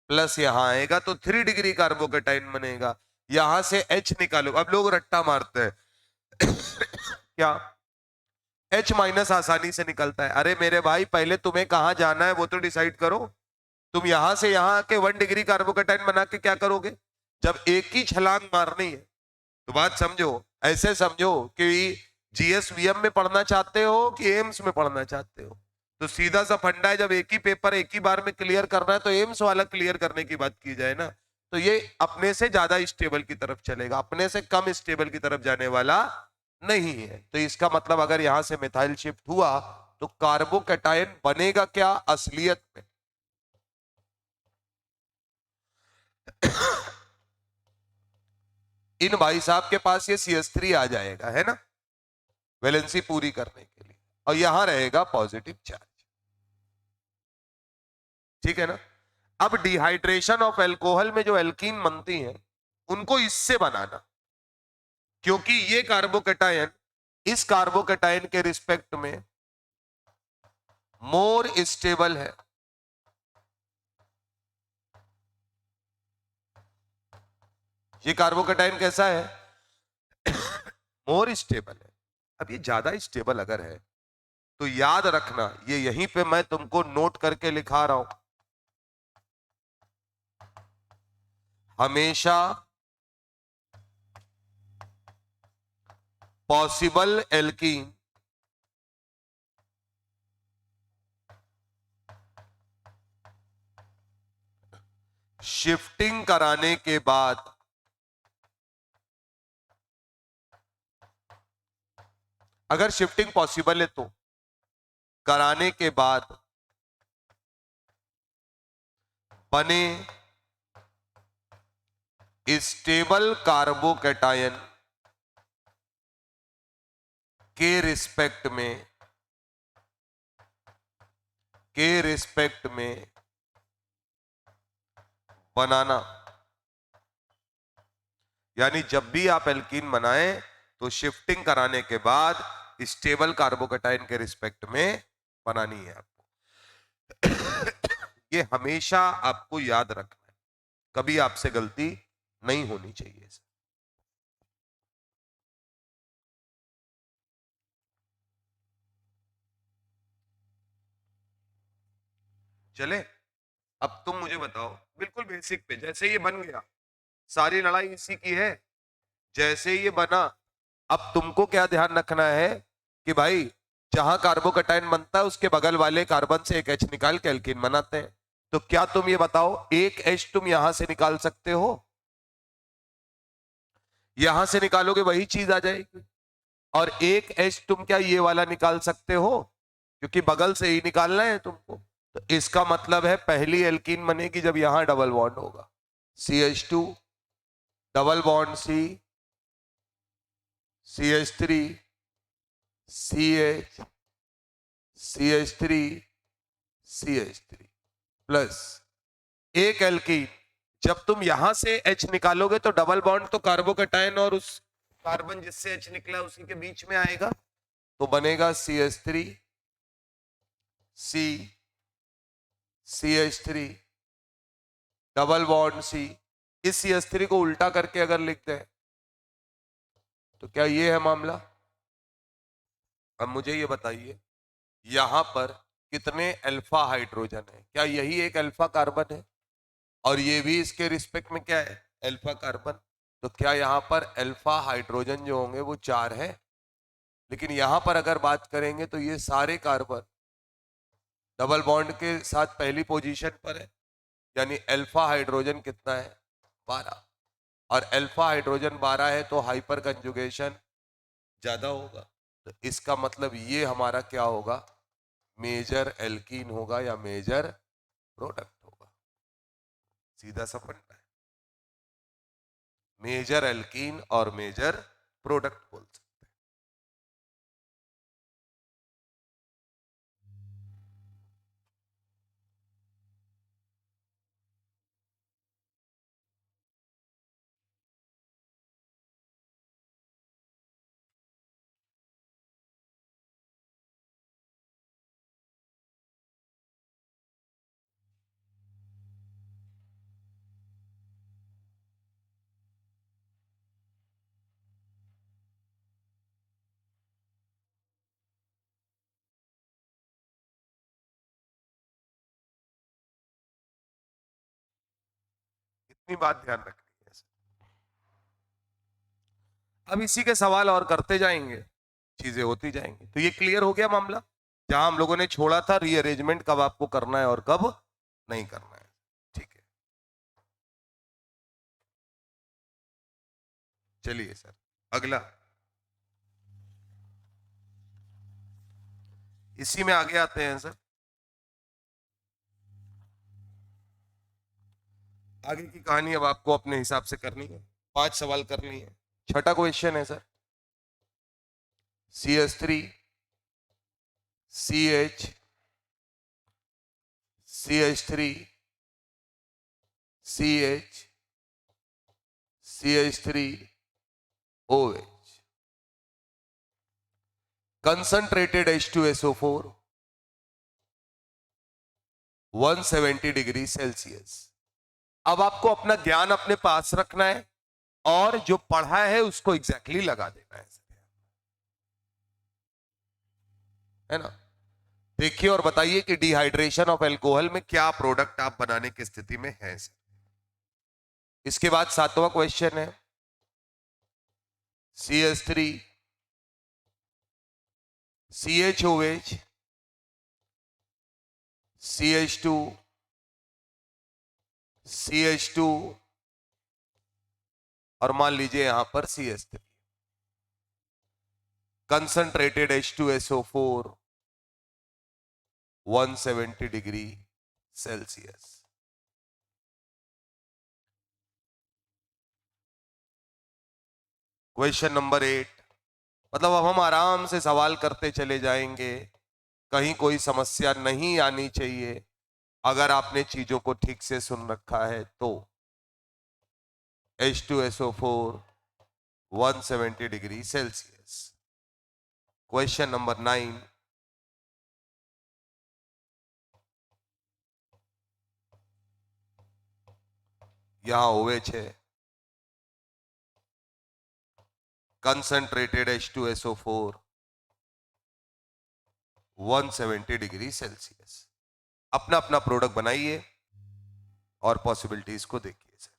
प्लस यहां आएगा, तो 3 डिग्री कार्बोकेटाइन बनेगा। यहां से H निकालो। अब लोग रट्टा मारते हैं क्या H माइनस आसानी से निकलता है? अरे मेरे भाई, पहले तुम्हें कहां जाना है वो तो डिसाइड करो। तुम यहां से यहां के 1 डिग्री कार्बोकेटाइन बना के क्या करोगे? जब एक ही छलांग मारनी है, तो बात समझो, ऐसे समझो कि GSVM में पढ़ना चाहते हो कि एम्स में पढ़ना चाहते हो। तो सीधा सा फंडा है, जब एक ही पेपर एक ही बार में क्लियर करना है, तो एम्स वाला क्लियर करने की बात की जाए ना, तो ये अपने से ज्यादा स्टेबल की तरफ चलेगा, अपने से कम स्टेबल की तरफ जाने वाला नहीं है। तो इसका मतलब अगर यहां से मिथाइल शिफ्ट हुआ, तो कार्बोकेटायन बनेगा क्या असलियत में? इन भाई साहब के पास ये CH3 आ जाएगा, है ना, वैलेंसी पूरी करने के लिए, और यहां रहेगा पॉजिटिव चार्ज। ठीक है ना? अब डिहाइड्रेशन ऑफ एल्कोहल में जो एल्कीन बनती हैं, उनको इससे बनाना, क्योंकि ये कार्बोकेटायन इस कार्बोकेटायन के रिस्पेक्ट में मोर स्टेबल है। ये कार्बोकेटायन कैसा है? मोर स्टेबल है। अब ये ज्यादा स्टेबल अगर है, तो याद रखना, ये यहीं पे मैं तुमको नोट करके लिखा रहा हूं, हमेशा पॉसिबल एल्कीन शिफ्टिंग कराने के बाद अगर शिफ्टिंग पॉसिबल है तो कराने के बाद बने स्टेबल कार्बोकैटायन के रिस्पेक्ट में बनाना, यानी जब भी आप एल्कीन बनाएं तो शिफ्टिंग कराने के बाद स्टेबल कार्बोकैटायन के रिस्पेक्ट में बनानी है आपको। ये हमेशा आपको याद रखना है, कभी आपसे गलती नहीं होनी चाहिए। चले, अब तुम मुझे बताओ बिल्कुल बेसिक पे, जैसे ये बन गया, सारी लड़ाई इसी की है, जैसे ये बना, अब तुमको क्या ध्यान रखना है कि भाई जहां कार्बोकैटायन बनता है उसके बगल वाले कार्बन से एक H निकाल के एल्कीन बनाते हैं। तो क्या तुम ये बताओ, एक H तुम यहां से निकाल सकते हो? यहां से निकालोगे वही चीज आ जाएगी। और एक H तुम क्या ये वाला निकाल सकते हो? क्योंकि बगल से ही निकालना है तुमको। तो इसका मतलब है पहली एल्कीन बनेगी जब यहां डबल बॉन्ड होगा, CH2 double bond CH3 CH CH3 CH3 plus एक एल्कीन। जब तुम यहां से H निकालोगे तो डबल बॉन्ड तो कार्बोकैटायन और उस कार्बन जिससे H निकला उसी के बीच में आएगा, तो बनेगा CH3 C CH3 double bond C। इस CH3 को उल्टा करके अगर लिखते हैं तो क्या ये है मामला? अब मुझे ये बताइए, यहां पर कितने अल्फा हाइड्रोजन है? क्या यही एक अल्फा कार्बन है? और ये भी इसके रिस्पेक्ट में क्या है? Alpha carbon. तो क्या यहां पर अल्फा हाइड्रोजन जो होंगे वो 4 है? लेकिन यहां पर अगर बात करेंगे तो ये सारे कार्बन डबल बॉन्ड के साथ पहली पोजीशन पर है, यानी अल्फा हाइड्रोजन कितना है? 12। और अल्फा हाइड्रोजन 12 है तो हाइपर कंजुगेशन ज्यादा होगा, तो इसका मतलब ये हमारा क्या होगा? मेजर एल्कीन होगा या मेजर प्रोडक्ट होगा। सीधा सा पढ़ना है, मेजर एल्कीन और मेजर प्रोडक्ट बोल सकते हैं। इतनी बात ध्यान रखनी है। अब इसी के सवाल और करते जाएंगे, चीजें होती जाएंगी। तो ये क्लियर हो गया मामला, जहां हम लोगों ने छोड़ा था रीअरेंजमेंट कब आपको करना है और कब नहीं करना है। ठीक है, चलिए सर अगला, इसी में आगे आते हैं सर। आगे की कहानी अब आपको अपने हिसाब से करनी है, 5 सवाल करनी है। छठा क्वेश्चन है sir, CH3 CH CH3 CH CH3 OH, concentrated H2SO4 170 degree Celsius. अब आपको अपना ज्ञान अपने पास रखना है और जो पढ़ा है उसको एग्जैक्टली लगा देना है ना? देखिए और बताइए कि डिहाइड्रेशन ऑफ एल्कोहल में क्या प्रोडक्ट आप बनाने की स्थिति में हैं सर। इसके बाद 7वां क्वेश्चन है, CH3 CHOH CH2 CH2 और मान लीजिए यहां पर CH3। Concentrated H2SO4 170 degree Celsius. Question number 8, मतलब अब हम आराम से सवाल करते चले जाएंगे, कहीं कोई समस्या नहीं आनी चाहिए अगर आपने चीजों को ठीक से सुन रखा है तो। H2SO4 170 degree Celsius. Question number 9, यहां OH है, कंसंट्रेटेड H2SO4 170 डिग्री सेल्सियस। अपना अपना प्रोडक्ट बनाइए और पॉसिबिलिटीज को देखिए सर।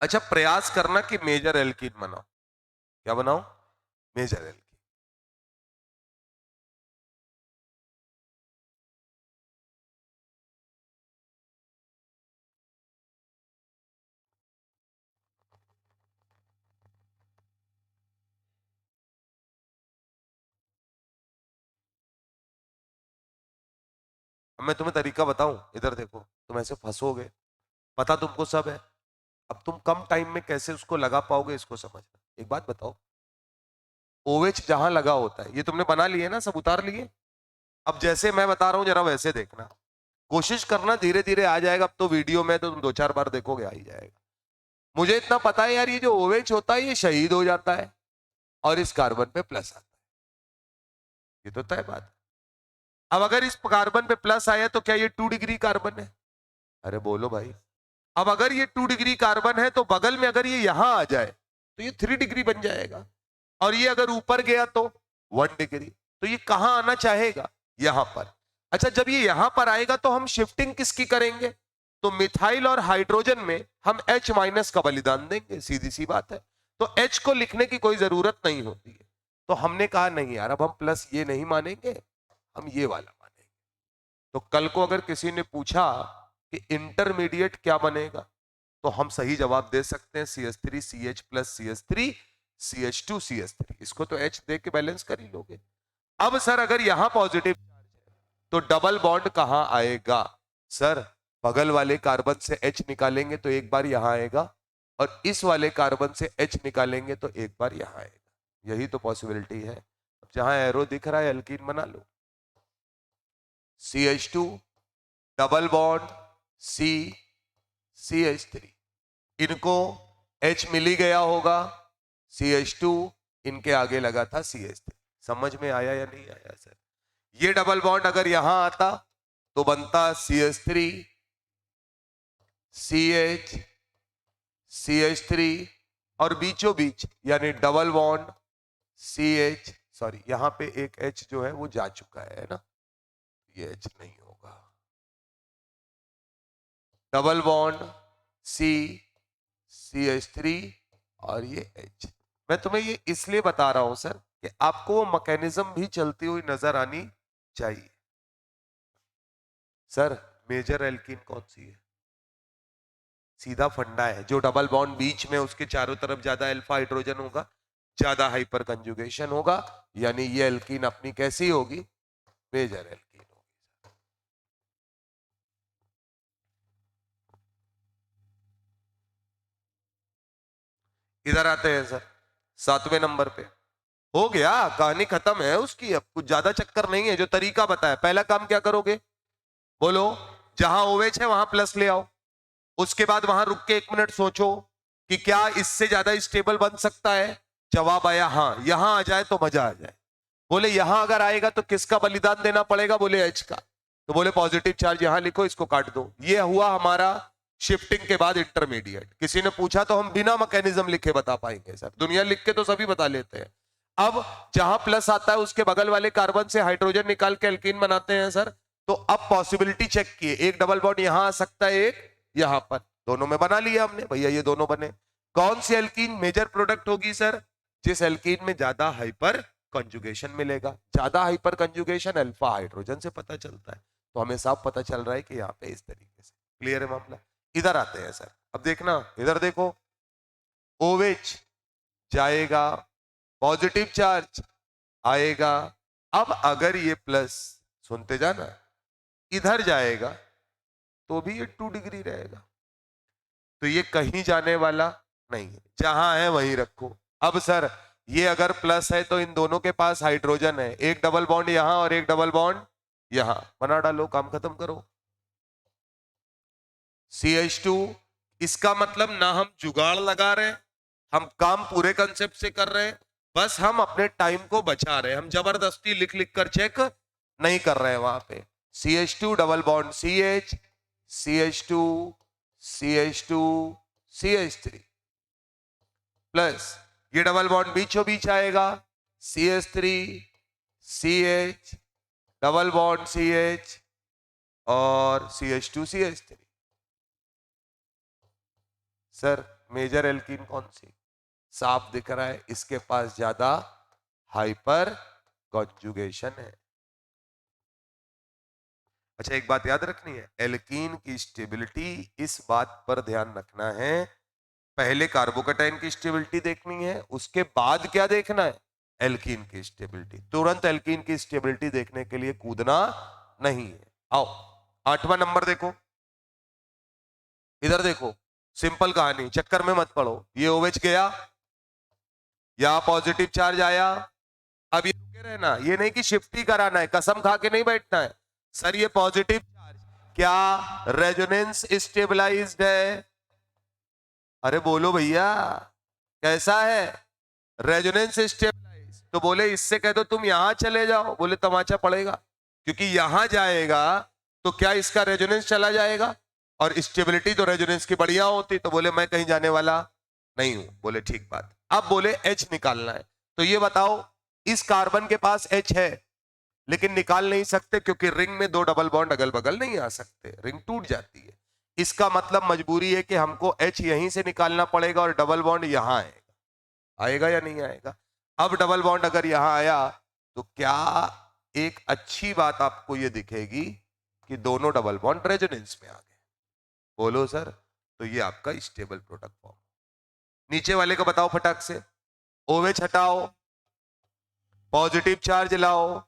अच्छा, प्रयास करना कि मेजर एल्कीन बनाओ। क्या बनाओ? Major alkene. अब मैं तुम्हें तरीका बताऊं, इधर देखो, तुम ऐसे फंसोगे, पता तुमको सब है, अब तुम कम टाइम में कैसे उसको लगा पाओगे इसको समझना। एक बात बताओ, OH जहां लगा होता है, ये तुमने बना लिए ना, सब उतार लिए। अब जैसे मैं बता रहा हूं जरा वैसे देखना, कोशिश करना, धीरे धीरे आ जाएगा। अब तो वीडियो में तो तुम 2-4 बार देखोगे आ ही जाएगा। मुझे इतना पता है यार, ये जो OH होता है ये शहीद हो जाता है और इस कार्बन पे प्लस आता है, ये तो तय बात है। अब अगर इस कार्बन पे प्लस आया तो क्या ये 2 डिग्री कार्बन है? अरे बोलो भाई। अब अगर ये 2 डिग्री कार्बन है तो बगल में अगर ये यहां आ जाए तो ये 3 डिग्री बन जाएगा, और ये अगर ऊपर गया तो 1 डिग्री। तो ये कहां आना चाहेगा? यहां पर। अच्छा, जब ये यहां पर आएगा तो हम शिफ्टिंग किसकी करेंगे? तो मिथाइल और हाइड्रोजन में हम H माइनस का बलिदान देंगे, सीधी सी बात है। तो H को लिखने की कोई जरूरत नहीं होती है। तो हमने कहा नहीं यार, अब हम प्लस ये नहीं मानेंगे, हम ये वाला मानेंगे। तो कल को अगर किसी ने पूछा कि इंटरमीडिएट क्या बनेगा, तो हम सही जवाब दे सकते हैं CH3 CH plus CH3 CH2 CH3। इसको तो H दे के बैलेंस कर ही लोगे। अब सर अगर यहां पॉजिटिव तो डबल बॉन्ड कहां आएगा? सर बगल वाले कार्बन से H निकालेंगे तो एक बार यहां आएगा, और इस वाले कार्बन से H निकालेंगे तो एक बार यहां आएगा। यही तो पॉसिबिलिटी है। जहां एरो दिख रहा है एल्कीन बना लो। CH2 double bond C CH3, इनको H मिल ही गया होगा, CH2 इनके आगे लगा था CH3। समझ में आया या नहीं आया सर? ये डबल बॉन्ड अगर यहां आता तो बनता CH3 CH CH3, और बीचों बीच यानी डबल बॉन्ड CH, सॉरी यहां पे एक H जो है वो जा चुका है ना, ये H नहीं होगा। डबल बॉन्ड C CH3 और ये H। मैं तुम्हें ये इसलिए बता रहा हूं सर कि आपको वो मैकेनिज्म भी चलती हुई नजर आनी चाहिए। सर मेजर एल्कीन कौन सी है? सीधा फंडा है, जो डबल बॉन्ड बीच में उसके चारों तरफ ज्यादा अल्फा हाइड्रोजन होगा, ज्यादा हाइपर कंजुगेशन होगा, यानी ये एल्कीन अपनी कैसी होगी? मेजर एल्कीन होगी। इधर आते हैं सर 7वें नंबर पे। हो गया, कहानी खत्म है उसकी, अब कुछ ज्यादा चक्कर नहीं है। जो तरीका बताया, पहला काम क्या करोगे बोलो? जहां OH है वहां प्लस ले आओ। उसके बाद वहां रुक के 1 मिनट सोचो कि क्या इससे ज्यादा स्टेबल बन सकता है। जवाब आया हाँ, यहां आ जाए तो मजा आ जाए। बोले यहां अगर आएगा तो किसका बलिदान देना पड़ेगा? बोले H का। तो बोले पॉजिटिव चार्ज यहां लिखो, इसको काट दो। ये हुआ हमारा शिफ्टिंग के बाद इंटरमीडिएट। किसी ने पूछा तो हम बिना मैकेनिज्म लिखे बता पाएंगे सर, दुनिया लिख के तो सभी बता लेते हैं। अब जहां प्लस आता है उसके बगल वाले कार्बन से हाइड्रोजन निकाल के एल्कीन बनाते हैं सर। तो अब पॉसिबिलिटी चेक किए, एक डबल बॉन्ड यहां आ सकता है, एक यहां पर। दोनों में बना लिया हमने भैया, ये दोनों बने। कौन सी एल्कीन मेजर प्रोडक्ट होगी सर? जिस एल्कीन में ज्यादा हाइपर कंजुगेशन मिलेगा। ज्यादा हाइपर कंजुगेशन अल्फा हाइड्रोजन से पता चलता है, तो हमें साफ पता चल रहा है कि यहाँ पे इस तरीके से। क्लियर है मामला? इधर आते हैं सर, अब देखना, इधर देखो, ओवेच जाएगा, पॉजिटिव चार्ज आएगा। अब अगर ये प्लस, सुनते जाना, इधर जाएगा तो भी ये 2 डिग्री रहेगा, तो ये कहीं जाने वाला नहीं है, जहां है वहीं रखो। अब सर ये अगर प्लस है तो इन दोनों के पास हाइड्रोजन है, एक डबल बॉन्ड यहां और एक डबल बॉन्ड यहां, बना डालो, काम खत्म करो। CH2, इसका मतलब ना हम जुगाड़ लगा रहे हैं, हम काम पूरे कंसेप्ट से कर रहे हैं, बस हम अपने टाइम को बचा रहे हैं, हम जबरदस्ती लिख लिख कर चेक नहीं कर रहे हैं वहां पे। CH2 double bond CH, CH2, CH2, CH3 plus ये डबल बॉन्ड बीचों बीच आएगा, CH3, CH, double bond CH और CH2, CH3। Sir major alkene कौन सी? साफ दिख रहा है, इसके पास ज्यादा हाइपर कॉन्जुगेशन है। अच्छा एक बात याद रखनी है, एल्कीन की स्टेबिलिटी, इस बात पर ध्यान रखना है, पहले कार्बोकेटाइन की स्टेबिलिटी देखनी है, उसके बाद क्या देखना है? एल्कीन की स्टेबिलिटी। तुरंत एल्कीन की स्टेबिलिटी देखने के लिए कूदना नहीं है। आओ 8वां नंबर देखो, इधर देखो, सिंपल कहानी, चक्कर में मत पड़ो। ये ओवेच गया, यहां पॉजिटिव चार्ज आया, अब ये रुके रहना, ये नहीं कि शिफ्ट ही कराना है, कसम खा के नहीं बैठना है। सर ये पॉजिटिव चार्ज क्या रेजोनेंस स्टेबलाइज्ड है? अरे बोलो भैया, कैसा है? Resonance stabilize. तो बोले इससे कह दो तुम यहां चले जाओ, बोले तमाचा पड़ेगा, क्योंकि यहां जाएगा तो क्या इसका रेजोनेंस चला जाएगा, और स्टेबिलिटी तो रेजोनेंस की बढ़िया होती। तो बोले मैं कहीं जाने वाला नहीं हूं। बोले ठीक बात। अब बोले H निकालना है, तो ये बताओ, इस कार्बन के पास H है लेकिन निकाल नहीं सकते, क्योंकि रिंग में दो डबल बॉन्ड अगल बगल नहीं आ सकते, रिंग टूट जाती है। इसका मतलब मजबूरी है कि हमको H यहीं से निकालना पड़ेगा और डबल बॉन्ड यहां आएगा। आएगा या नहीं आएगा? अब डबल बॉन्ड अगर यहां आया तो क्या एक अच्छी बात आपको यह दिखेगी कि दोनों डबल बॉन्ड रेजोनेंस में आ गए? बोलो सर। तो ये आपका स्टेबल प्रोडक्ट फॉर्म। नीचे वाले को बताओ फटाक से, OH हटाओ, पॉजिटिव चार्ज लाओ,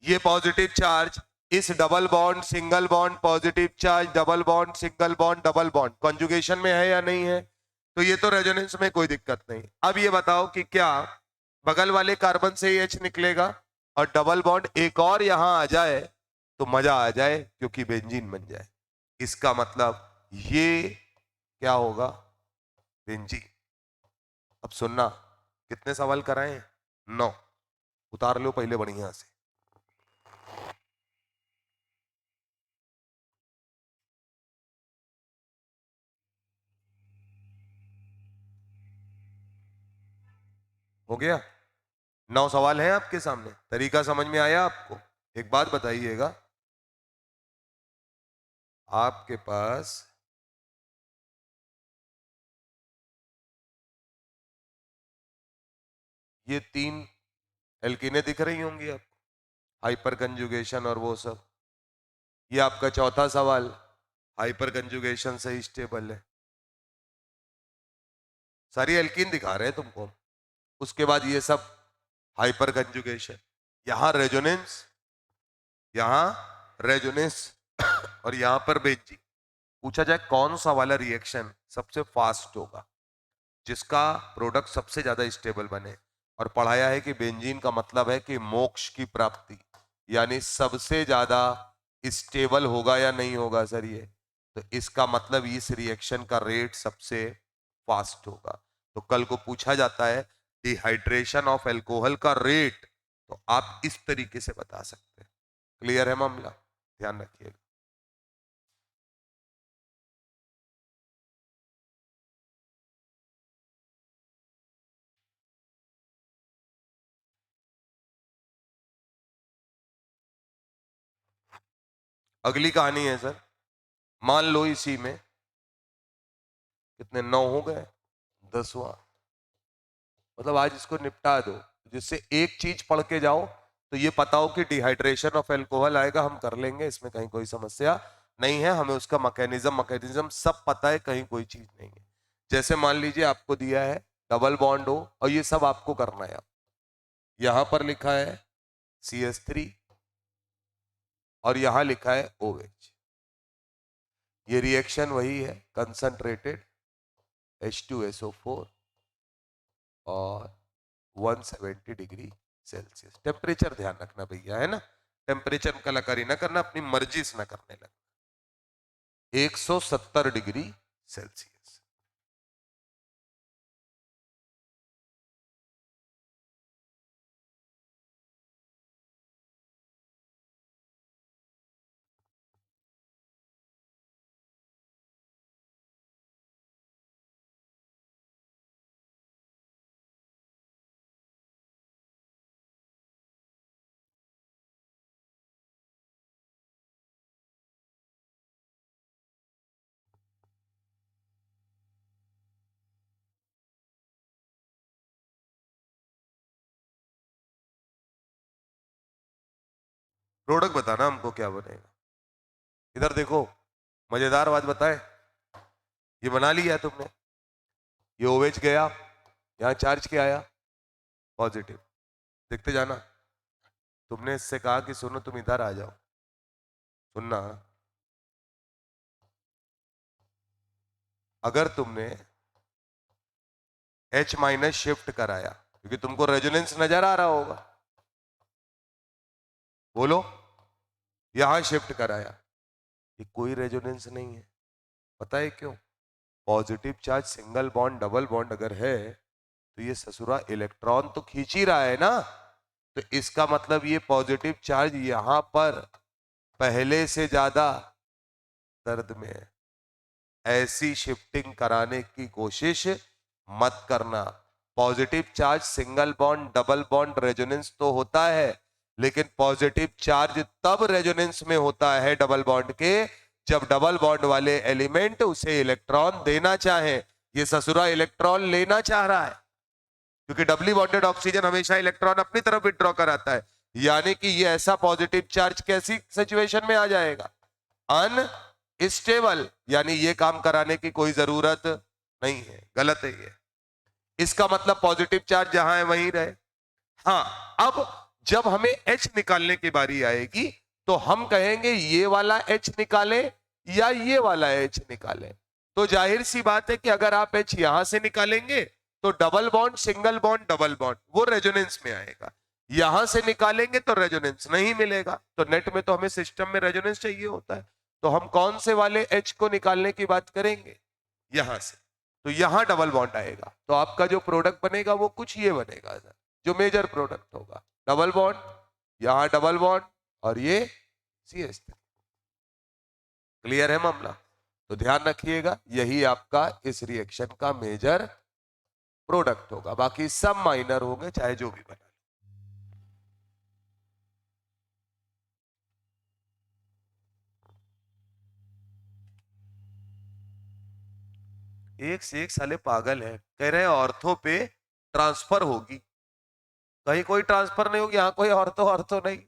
ये पॉजिटिव चार्ज, इस double bond single bond positive charge double bond single bond double bond conjugation में है या नहीं है? तो ये तो रेजोनेंस में कोई दिक्कत नहीं। अब ये बताओ कि क्या बगल वाले कार्बन से ही H निकलेगा और डबल बॉन्ड एक और यहां आ जाए तो मजा आ जाए, क्योंकि बेंजीन बन जाए। इसका मतलब ये क्या होगा? बेंजीन। अब सुनना, कितने सवाल कराए? 9। उतार लो पहले बढ़िया से। हो गया? 9 सवाल हैं आपके सामने, तरीका समझ में आया आपको? एक बात बताइएगा, आपके पास ये 3 एल्कीने दिख रही होंगी आपको, हाइपर कंजुगेशन और वो सब। ये आपका चौथा सवाल हाइपर कंजुगेशन से स्टेबल है, सारी एल्कीन दिखा रहे हैं तुमको। उसके बाद ये सब हाइपर कंजुगेशन, यहां रेजोनेंस, यहां रेजोनेंस और यहां पर बेंजीन। पूछा जाए कौन सा वाला रिएक्शन सबसे फास्ट होगा, जिसका प्रोडक्ट सबसे ज्यादा स्टेबल बने, और पढ़ाया है कि बेंजीन का मतलब है कि मोक्ष की प्राप्ति, यानी सबसे ज्यादा स्टेबल होगा या नहीं होगा सर ये? तो इसका मतलब इस रिएक्शन का रेट सबसे फास्ट होगा। तो कल को पूछा जाता है डिहाइड्रेशन ऑफ एल्कोहल का रेट, तो आप इस तरीके से बता सकते हैं। क्लियर है मामला? ध्यान रखिएगा। अगली कहानी है सर, मान लो इसी में कितने 9 हो गए, 10वां। मतलब आज इसको निपटा दो, जिससे एक चीज पढ़ के जाओ तो ये पता हो कि डिहाइड्रेशन ऑफ एल्कोहल आएगा, हम कर लेंगे, इसमें कहीं कोई समस्या नहीं है, हमें उसका मैकेनिज्म सब पता है, कहीं कोई चीज नहीं है। जैसे मान लीजिए आपको दिया है डबल बॉन्ड हो, और ये सब आपको करना है। यहां पर लिखा है CH3 और यहां लिखा है OH। ये रिएक्शन वही है, कंसंट्रेटेड H2SO4 और 170 डिग्री सेल्सियस। टेम्परेचर ध्यान रखना भैया, है ना, टेम्परेचर में कलाकारी ना करना, अपनी मर्जी से ना करने लगा। 170 डिग्री सेल्सियस। प्रोडक्ट बताना हमको क्या बनेगा। इधर देखो, मजेदार बात बताए, ये बना लिया तुमने, ये OH गया, यहां चार्ज क्या आया, पॉजिटिव। देखते जाना, तुमने इससे कहा कि सुनो तुम इधर आ जाओ, सुनना, अगर तुमने H- शिफ्ट कराया, क्योंकि तुमको रेजोनेंस नजर आ रहा होगा, बोलो, यहां शिफ्ट कराया, ये कोई रेजोनेंस नहीं है। पता है क्यों? Positive charge single bond double bond अगर है तो ये ससुरा इलेक्ट्रॉन तो खींच ही रहा है ना, तो इसका मतलब ये पॉजिटिव चार्ज यहां पर पहले से ज्यादा दर्द में है। ऐसी शिफ्टिंग कराने की कोशिश मत करना। Positive charge single bond double bond resonance तो होता है, लेकिन पॉजिटिव चार्ज तब रेजोनेंस में होता है डबल बॉन्ड के, जब डबल बॉन्ड वाले एलिमेंट उसे इलेक्ट्रॉन देना चाहे। ये ससुरा इलेक्ट्रॉन लेना चाह रहा है, क्योंकि डबली बॉन्डेड ऑक्सीजन हमेशा इलेक्ट्रॉन अपनी तरफ विड्रॉ कराता है। यानी कि ये ऐसा पॉजिटिव चार्ज कैसी सिचुएशन में आ जाएगा, अनस्टेबल, यानी ये काम कराने की कोई जरूरत नहीं है, गलत है ये। इसका मतलब पॉजिटिव चार्ज जहां है वहीं रहे। हाँ, अब जब हमें H निकालने की बारी आएगी तो हम कहेंगे ये वाला H निकाले या ये वाला H निकाले। तो जाहिर सी बात है कि अगर आप H यहां से निकालेंगे तो double bond single bond double bond वो रेजोनेंस में आएगा, यहां से निकालेंगे तो रेजोनेंस नहीं मिलेगा। तो नेट में तो हमें सिस्टम में रेजोनेंस चाहिए होता है, तो हम कौन से वाले H को निकालने की बात करेंगे, यहां से। तो यहां डबल बॉन्ड आएगा, तो आपका जो प्रोडक्ट बनेगा वो कुछ ये बनेगा सर, जो मेजर प्रोडक्ट होगा, डबल बॉन्ड, यहां डबल बॉन्ड और ये CH3। क्लियर है मामला? तो ध्यान रखिएगा, यही आपका इस रिएक्शन का मेजर प्रोडक्ट होगा, बाकी सब माइनर होंगे चाहे जो भी बना। एक से एक साले पागल है, कह रहे हैं ऑर्थो पे ट्रांसफर होगी, कहीं कोई ट्रांसफर नहीं होगी, यहां कोई ऑर्थो ऑर्थो नहीं।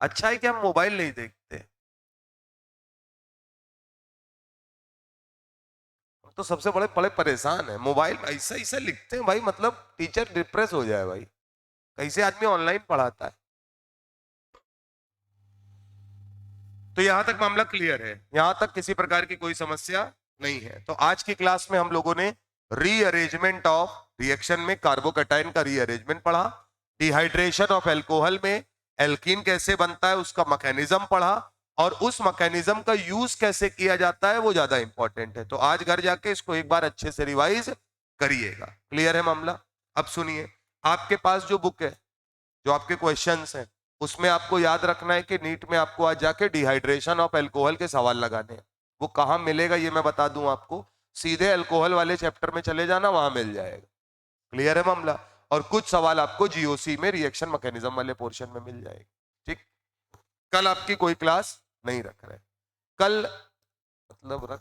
अच्छा है कि हम मोबाइल नहीं देखते, तो सबसे बड़े बड़े परेशान है, मोबाइल ऐसा ऐसा लिखते हैं भाई, मतलब टीचर डिप्रेस हो जाए भाई, कैसे आदमी ऑनलाइन पढ़ाता है। तो यहां तक मामला क्लियर है, यहां तक किसी प्रकार की कोई समस्या नहीं है। तो आज की क्लास में हम लोगों ने रीअरेंजमेंट ऑफ रिएक्शन में कार्बोकैटायन का रीअरेंजमेंट पढ़ा, डिहाइड्रेशन ऑफ एल्कोहल में एल्कीन कैसे बनता है उसका मैकेनिज्म पढ़ा, और उस मैकेनिज्म का यूज कैसे किया जाता है वो ज्यादा इंपॉर्टेंट है। तो आज घर जाके इसको एक बार अच्छे से रिवाइज करिएगा। क्लियर है मामला? अब सुनिए, आपके पास जो बुक है, जो आपके क्वेश्चंस हैं, उसमें आपको याद रखना है कि नीट में आपको आज जाके डिहाइड्रेशन ऑफ एल्कोहल के सवाल लगाने हैं। वो कहां मिलेगा ये मैं बता दूं आपको, सीधे अल्कोहल वाले चैप्टर में चले जाना, वहां मिल जाएगा। क्लियर है मामला? और कुछ सवाल आपको जीओसी में रिएक्शन मैकेनिज्म वाले पोर्शन में मिल जाएगी। ठीक, कल आपकी कोई क्लास नहीं रख रहे, कल मतलब रख